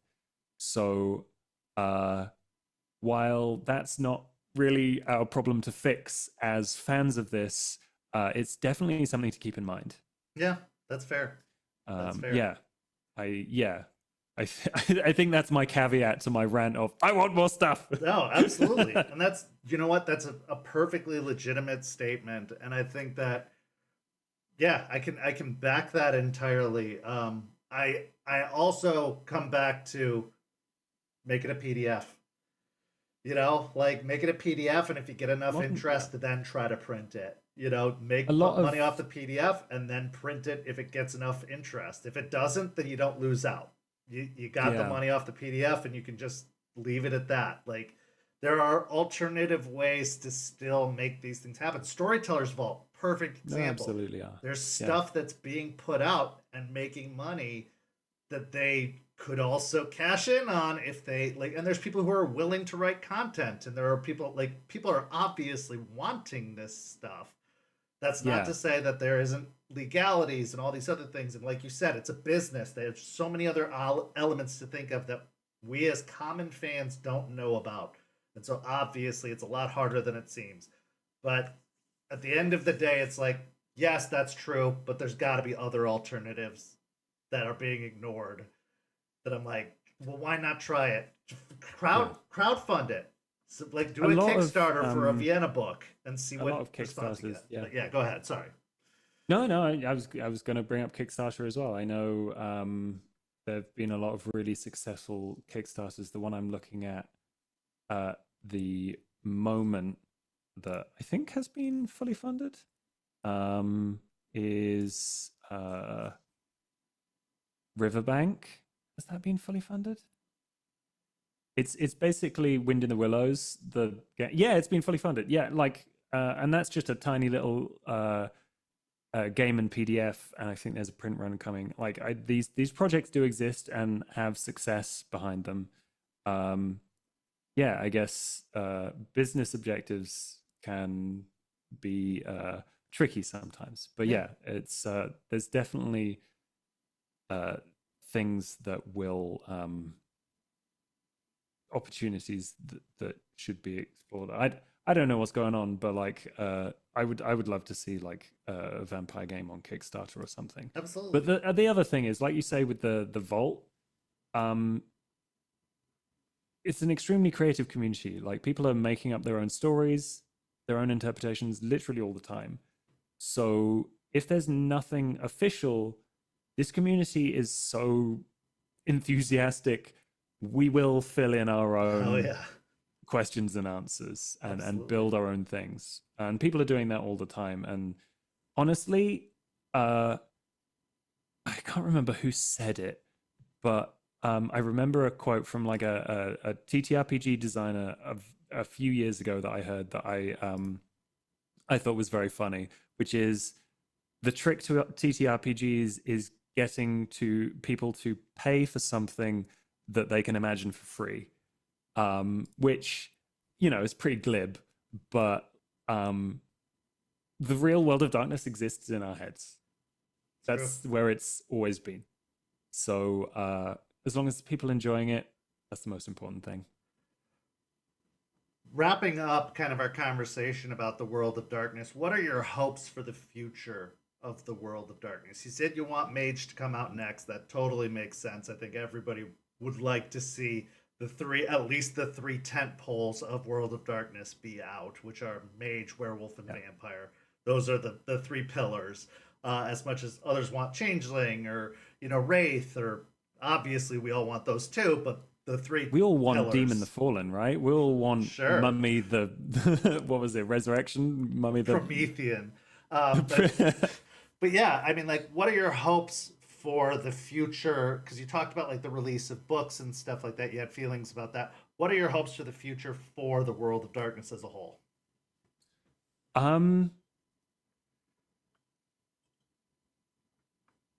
So while that's not really our problem to fix as fans of this, it's definitely something to keep in mind. Yeah, that's fair. That's fair. Yeah, I think that's my caveat to my rant of I want more stuff. No, absolutely. And that's, you know what? That's a perfectly legitimate statement. And I think that, yeah, I can back that entirely. I also come back to make it a PDF. You know, like make it a PDF, and if you get enough interest, then try to print it. You know, make money off the PDF and then print it if it gets enough interest. If it doesn't, then you don't lose out. You got the money off the PDF, and you can just leave it at that. Like, there are alternative ways to still make these things happen. Storyteller's Vault, perfect example. No, absolutely are. There's stuff that's being put out and making money that they could also cash in on if they like. And there's people who are willing to write content, and there are people are obviously wanting this stuff. That's not to say that there isn't legalities and all these other things. And like you said, it's a business. There's so many other elements to think of that we as common fans don't know about. And so obviously it's a lot harder than it seems. But at the end of the day, it's like, yes, that's true, but there's got to be other alternatives that are being ignored. That I'm like, well, why not try it? Crowdfund it. So, like, do a Kickstarter for a Vienna book and see what a lot of Kickstarters. Yeah, go ahead. Sorry. No, I was going to bring up Kickstarter as well. I know there've been a lot of really successful Kickstarters. The one I'm looking at the moment that I think has been fully funded is Riverbank. Has that been fully funded? It's basically Wind in the Willows. It's been fully funded. Yeah, like and that's just a tiny little game and PDF, and I think there's a print run coming. Like these projects do exist and have success behind them. I guess business objectives can be tricky sometimes, but it's there's definitely things that will opportunities that should be explored. I don't know what's going on, but like I would love to see like a vampire game on Kickstarter or something. Absolutely. But the other thing is, like you say with the Vault, it's an extremely creative community. Like people are making up their own stories, their own interpretations, literally all the time. So if there's nothing official, this community is so enthusiastic. We will fill in our own questions and answers and build our own things. And people are doing that all the time. And honestly, I can't remember who said it, but I remember a quote from like a TTRPG designer of a few years ago that I heard that I thought was very funny, which is the trick to TTRPGs is getting to people to pay for something that they can imagine for free, which is pretty glib, but the real world of darkness exists in our heads. That's where it's always been. So as long as people enjoying it, that's the most important thing. Wrapping up kind of our conversation about the world of darkness, what are your hopes for the future of the world of darkness? You said you want Mage to come out next. That totally makes sense. I think everybody would like to see at least the three tent poles of World of Darkness be out, which are Mage, Werewolf, and Vampire. Those are the three pillars. As much as others want Changeling or Wraith, or obviously we all want those too, but the three we all want pillars. Demon the Fallen, right? We all want Mummy the what was it, Resurrection, Mummy the Promethean. But yeah, I mean, like, what are your hopes for the future? Because you talked about like the release of books and stuff like that. You had feelings about that. What are your hopes for the future for the World of Darkness as a whole?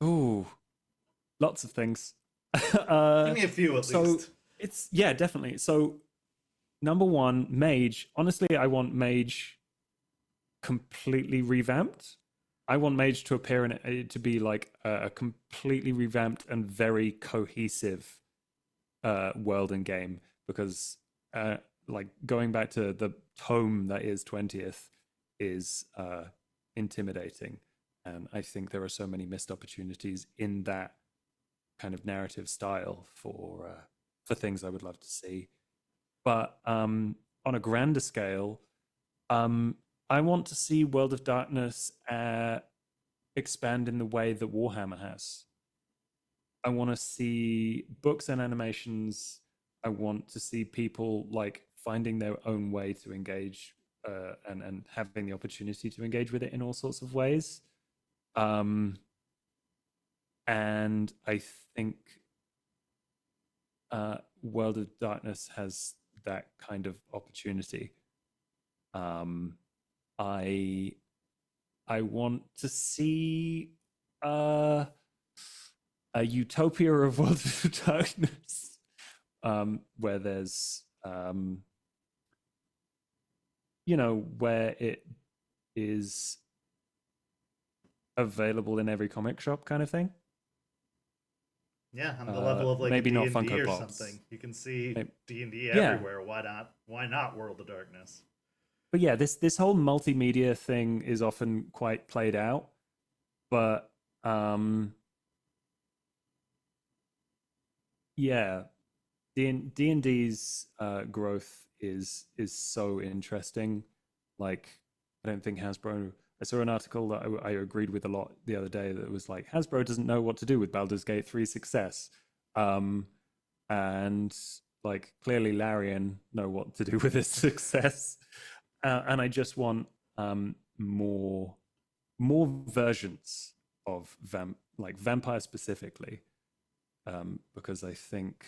Oh, lots of things. Give me a few at least. It's definitely. So number one, Mage. Honestly, I want Mage completely revamped. I want Mage to appear in it to be like a completely revamped and very cohesive world and game, because like going back to the tome that is 20th is intimidating, and I think there are so many missed opportunities in that kind of narrative style for things I would love to see. But on a grander scale, I want to see World of Darkness expand in the way that Warhammer has. I want to see books and animations. I want to see people like finding their own way to engage and having the opportunity to engage with it in all sorts of ways. And I think World of Darkness has that kind of opportunity. I want to see a utopia of World of Darkness, where there's where it is available in every comic shop, kind of thing. Yeah, on the level of like maybe D&D not Funko or Pops. something. You can see D&D everywhere. Why not? Why not World of Darkness? But yeah, this whole multimedia thing is often quite played out, but yeah, D&D's growth is so interesting. Like, I don't think Hasbro. I saw an article that I agreed with a lot the other day that was like, Hasbro doesn't know what to do with Baldur's Gate 3's success, and like clearly Larian know what to do with its success. And I just want more versions of Vampire specifically, because I think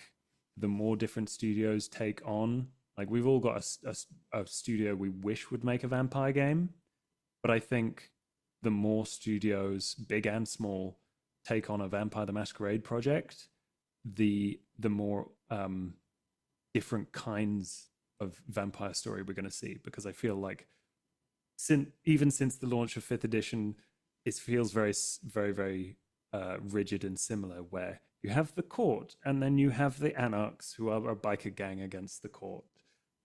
the more different studios take on, like we've all got a studio we wish would make a vampire game, but I think the more studios, big and small, take on a Vampire the Masquerade project, the more different kinds of vampire story we're going to see, because I feel like even since the launch of 5th edition, it feels very, very, very rigid and similar, where you have the court and then you have the anarchs who are a biker gang against the court.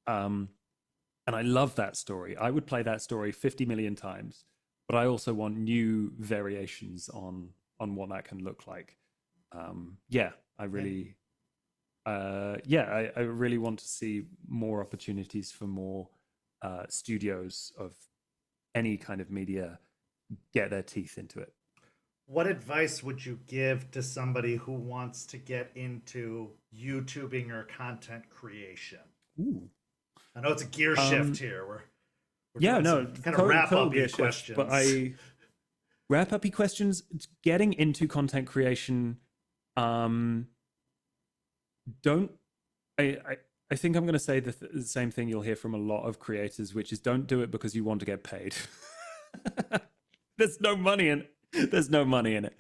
And I love that story. I would play that story 50 million times, but I also want new variations on what that can look like. I really I really want to see more opportunities for more studios of any kind of media get their teeth into it. What advice would you give to somebody who wants to get into YouTubing or content creation? Ooh. I know it's a gear shift here. We're kind of wrap up gear questions. But Wrap uppy questions. Getting into content creation. Don't. I think I'm going to say the same thing you'll hear from a lot of creators, which is don't do it because you want to get paid. There's no money in it. There's no money in it.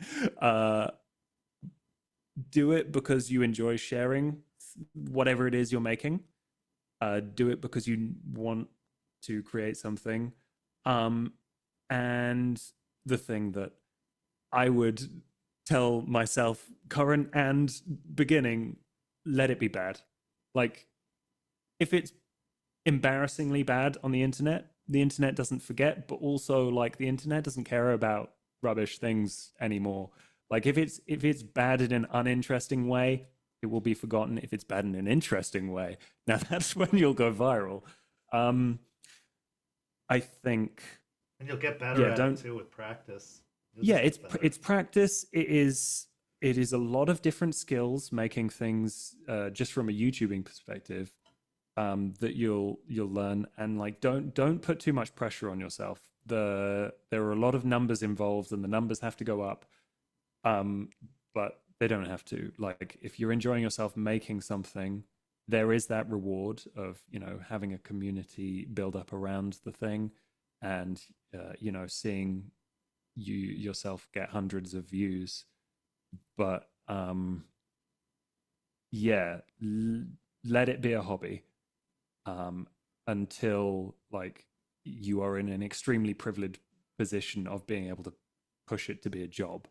Do it because you enjoy sharing whatever it is you're making. Do it because you want to create something. And the thing that I would tell myself, current and beginning, let it be bad. Like, if it's embarrassingly bad on the internet doesn't forget, but also like the internet doesn't care about rubbish things anymore. Like if it's bad in an uninteresting way, it will be forgotten. If it's bad in an interesting way, now that's when you'll go viral. I think, and you'll get better at it too with practice. It's practice. It is a lot of different skills making things just from a YouTubing perspective that you'll learn, and like don't put too much pressure on yourself. There are a lot of numbers involved, and the numbers have to go up, but they don't have to. Like if you're enjoying yourself making something, there is that reward of having a community build up around the thing, and seeing you yourself get hundreds of views. But let it be a hobby until like you are in an extremely privileged position of being able to push it to be a job,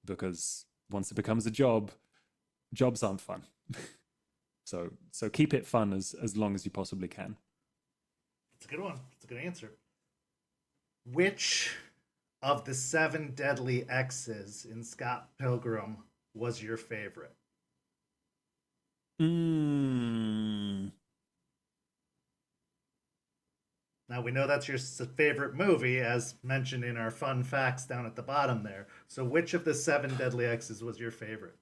because once it becomes a job, jobs aren't fun. so keep it fun as long as you possibly can. It's a good one. It's a good answer. Which of the 7 deadly X's in Scott Pilgrim was your favorite? Now, we know that's your favorite movie, as mentioned in our fun facts down at the bottom there. So which of the 7 deadly X's was your favorite?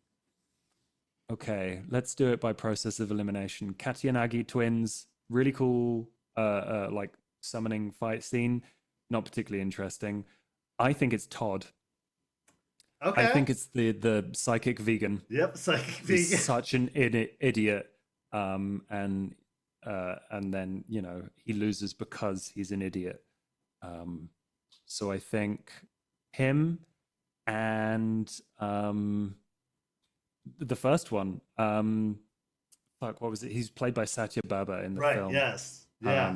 Okay, let's do it by process of elimination. Katyanagi twins, really cool, like summoning fight scene. Not particularly interesting. I think it's Todd. Okay. I think it's the psychic vegan. Yep, psychic vegan. He's such an idiot. And then he loses because he's an idiot. So I think him, and the first one, what was it? He's played by Satya Baba in the film. Right. Yes. Yeah.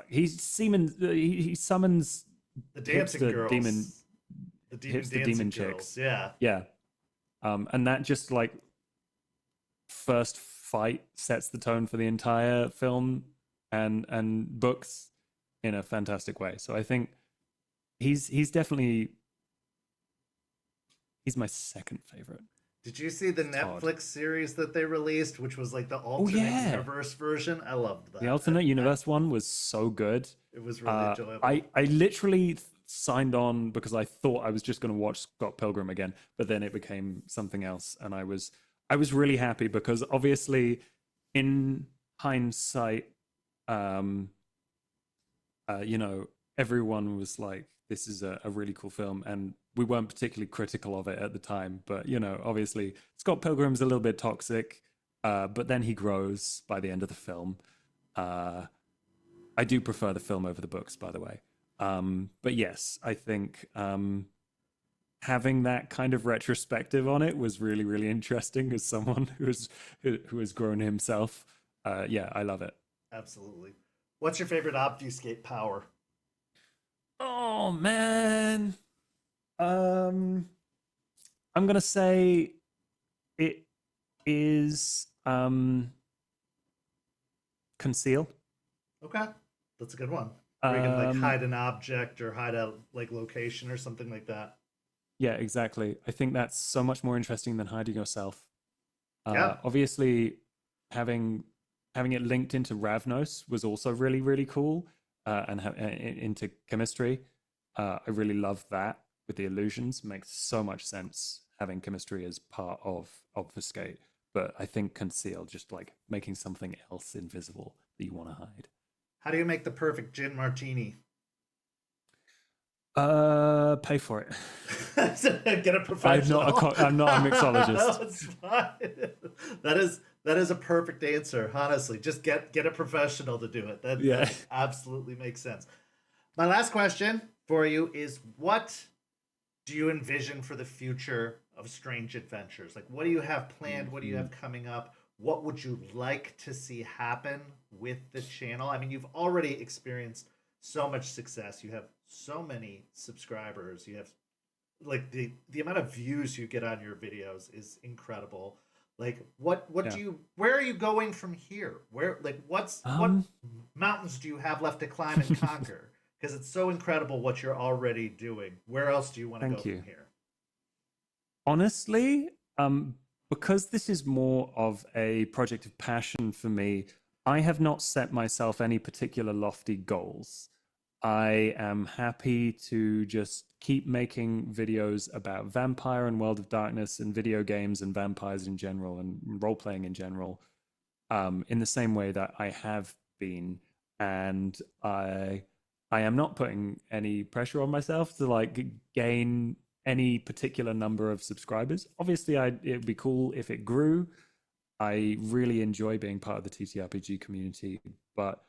He summons the dancing girls, the demon chicks. Yeah. And that just like first fight sets the tone for the entire film and books in a fantastic way. So I think he's definitely my second favorite. Did you see the Netflix series that they released, which was like the alternate universe version? I loved that. The alternate universe one was so good. It was really enjoyable. I literally signed on because I thought I was just going to watch Scott Pilgrim again, but then it became something else, and I was really happy because obviously, in hindsight, everyone was like, "This is a really cool film," and we weren't particularly critical of it at the time. But obviously, Scott Pilgrim's a little bit toxic, but then he grows by the end of the film. I do prefer the film over the books, by the way. But yes, I think having that kind of retrospective on it was really, really interesting as someone who has grown himself. I love it. Absolutely. What's your favorite obfuscate power? Oh man, I'm gonna say it is conceal. Okay, that's a good one. Where you can like hide an object or hide a like location or something like that. Yeah, exactly. I think that's so much more interesting than hiding yourself. Obviously, having it linked into Ravnos was also really, really cool, and into chemistry. I really love that with the illusions. Makes so much sense having chemistry as part of obfuscate. But I think conceal, just like making something else invisible that you want to hide. How do you make the perfect gin martini? Pay for it. Get a professional. I'm not a mixologist. No, it's fine. That is a perfect answer. Honestly, just get a professional to do it. That absolutely makes sense. My last question for you is, what do you envision for the future of Strange Adventures? Like, what do you have planned? What do you have coming up? What would you like to see happen with the channel? I mean, you've already experienced so much success. You have so many subscribers. You have, like, the amount of views you get on your videos is incredible. Like, what do you, where are you going from here? Where, like, what mountains do you have left to climb and conquer? Because it's so incredible what you're already doing. Where else do you want to go from here? Honestly, because this is more of a project of passion for me, I have not set myself any particular lofty goals. I am happy to just keep making videos about Vampire and World of Darkness and video games and vampires in general and role-playing in general, in the same way that I have been. And I am not putting any pressure on myself to like gain any particular number of subscribers. Obviously, it'd be cool if it grew. I really enjoy being part of the TTRPG community, but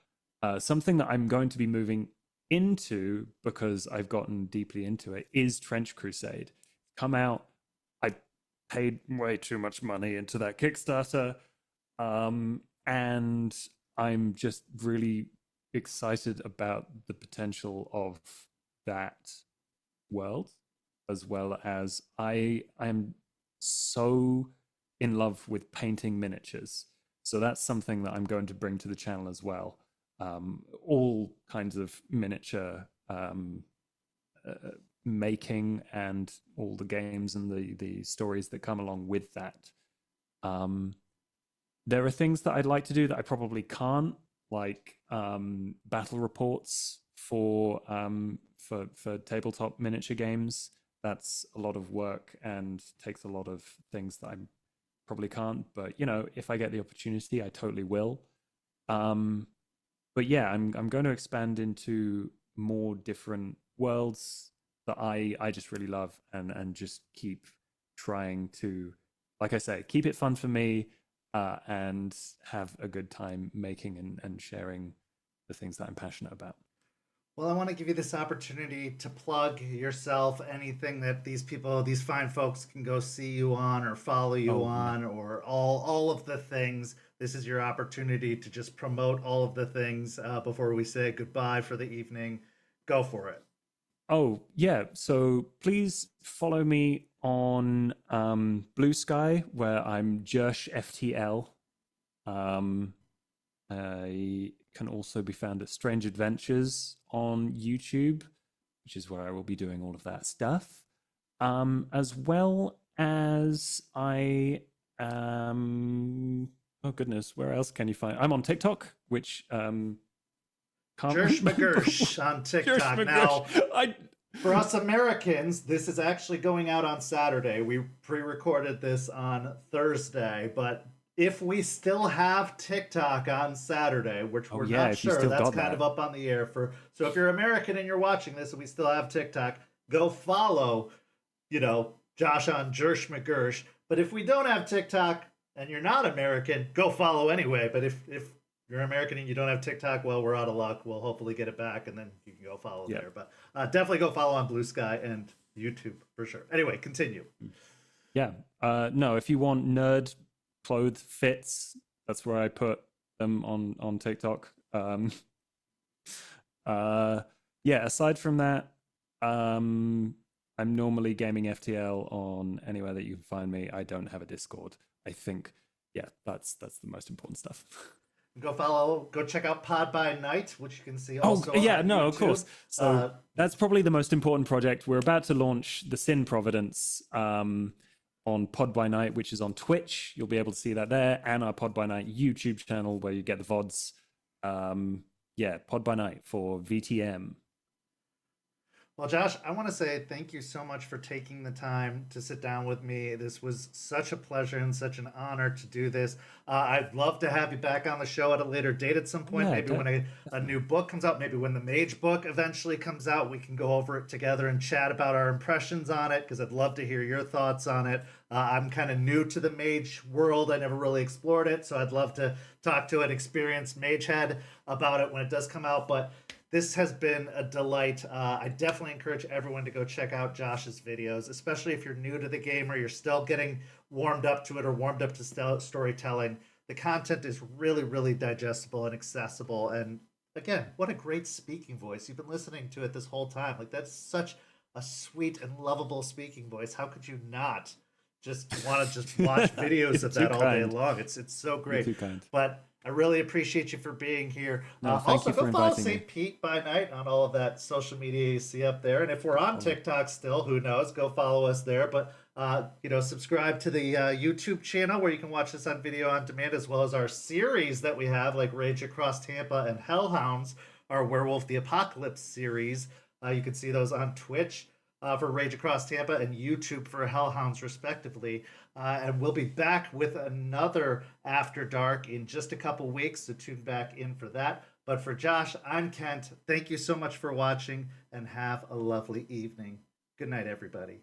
something that I'm going to be moving into, because I've gotten deeply into it, is Trench Crusade. Come out. I paid way too much money into that Kickstarter, and I'm just really excited about the potential of that world, as well as I am so in love with painting miniatures. So that's something that I'm going to bring to the channel as well. All kinds of miniature making and all the games and the stories that come along with that. There are things that I'd like to do that I probably can't, like battle reports for tabletop miniature games. That's a lot of work and takes a lot of things that I probably can't. But you know, if I get the opportunity, I totally will. But yeah, I'm going to expand into more different worlds that I just really love, and just keep trying to, like I say, keep it fun for me, and have a good time making and sharing the things that I'm passionate about. Well, I want to give you this opportunity to plug yourself, anything that these people, these fine folks, can go see you on or follow you on, or all of the things. This is your opportunity to just promote all of the things before we say goodbye for the evening. Go for it. Oh, yeah. So please follow me on Blue Sky, where I'm Jersh FTL. I can also be found at Strange Adventures on YouTube, which is where I will be doing all of that stuff. As well as I am... Oh, goodness. Where else can you find... I'm on TikTok, which... Jersh McGersh on TikTok. Now, for us Americans, this is actually going out on Saturday. We pre-recorded this on Thursday, but if we still have TikTok on Saturday, which we're not sure, that's kind of up on the air. So if you're American and you're watching this and we still have TikTok, go follow, Josh on Jersh McGersh. But if we don't have TikTok and you're not American, go follow anyway. But if you're American and you don't have TikTok, well, we're out of luck. We'll hopefully get it back, and then you can go follow there. But definitely go follow on Blue Sky and YouTube for sure. Anyway, continue. Yeah. No, if you want nerd clothed fits, that's where I put them on TikTok. Aside from that, I'm normally gaming FTL on anywhere that you can find me. I don't have a Discord. I think, that's the most important stuff. Go check out Pod by Night, which you can see also on YouTube. Of course. So that's probably the most important project. We're about to launch the Sin Providence on Pod by Night, which is on Twitch. You'll be able to see that there, and our Pod by Night YouTube channel where you get the VODs. Pod by Night for VTM. Well, Josh, I want to say thank you so much for taking the time to sit down with me. This was such a pleasure and such an honor to do this. I'd love to have you back on the show at a later date at some point, Yeah, maybe when a new book comes out, maybe when the Mage book eventually comes out, we can go over it together and chat about our impressions on it, because I'd love to hear your thoughts on it. I'm kind of new to the Mage world. I never really explored it, so I'd love to talk to an experienced mage head about it when it does come out. But this has been a delight. I definitely encourage everyone to go check out Josh's videos, especially if you're new to the game or you're still getting warmed up to it or warmed up to storytelling. The content is really, really digestible and accessible. And again, what a great speaking voice. You've been listening to it this whole time. Like, that's such a sweet and lovable speaking voice. How could you not just want to just watch videos of that all day long? It's so great. You're too kind. But I really appreciate you for being here. No, thank Also, you for go follow inviting me. St. Pete by Night on all of that social media you see up there. And if we're on TikTok still, who knows? Go follow us there. But subscribe to the YouTube channel where you can watch this on video on demand, as well as our series that we have, like Rage Across Tampa and Hellhounds, our Werewolf the Apocalypse series. You can see those on Twitch for Rage Across Tampa and YouTube for Hellhounds, respectively. And we'll be back with another After Dark in just a couple weeks, so tune back in for that. But for Josh, I'm Kent. Thank you so much for watching, and have a lovely evening. Good night, everybody.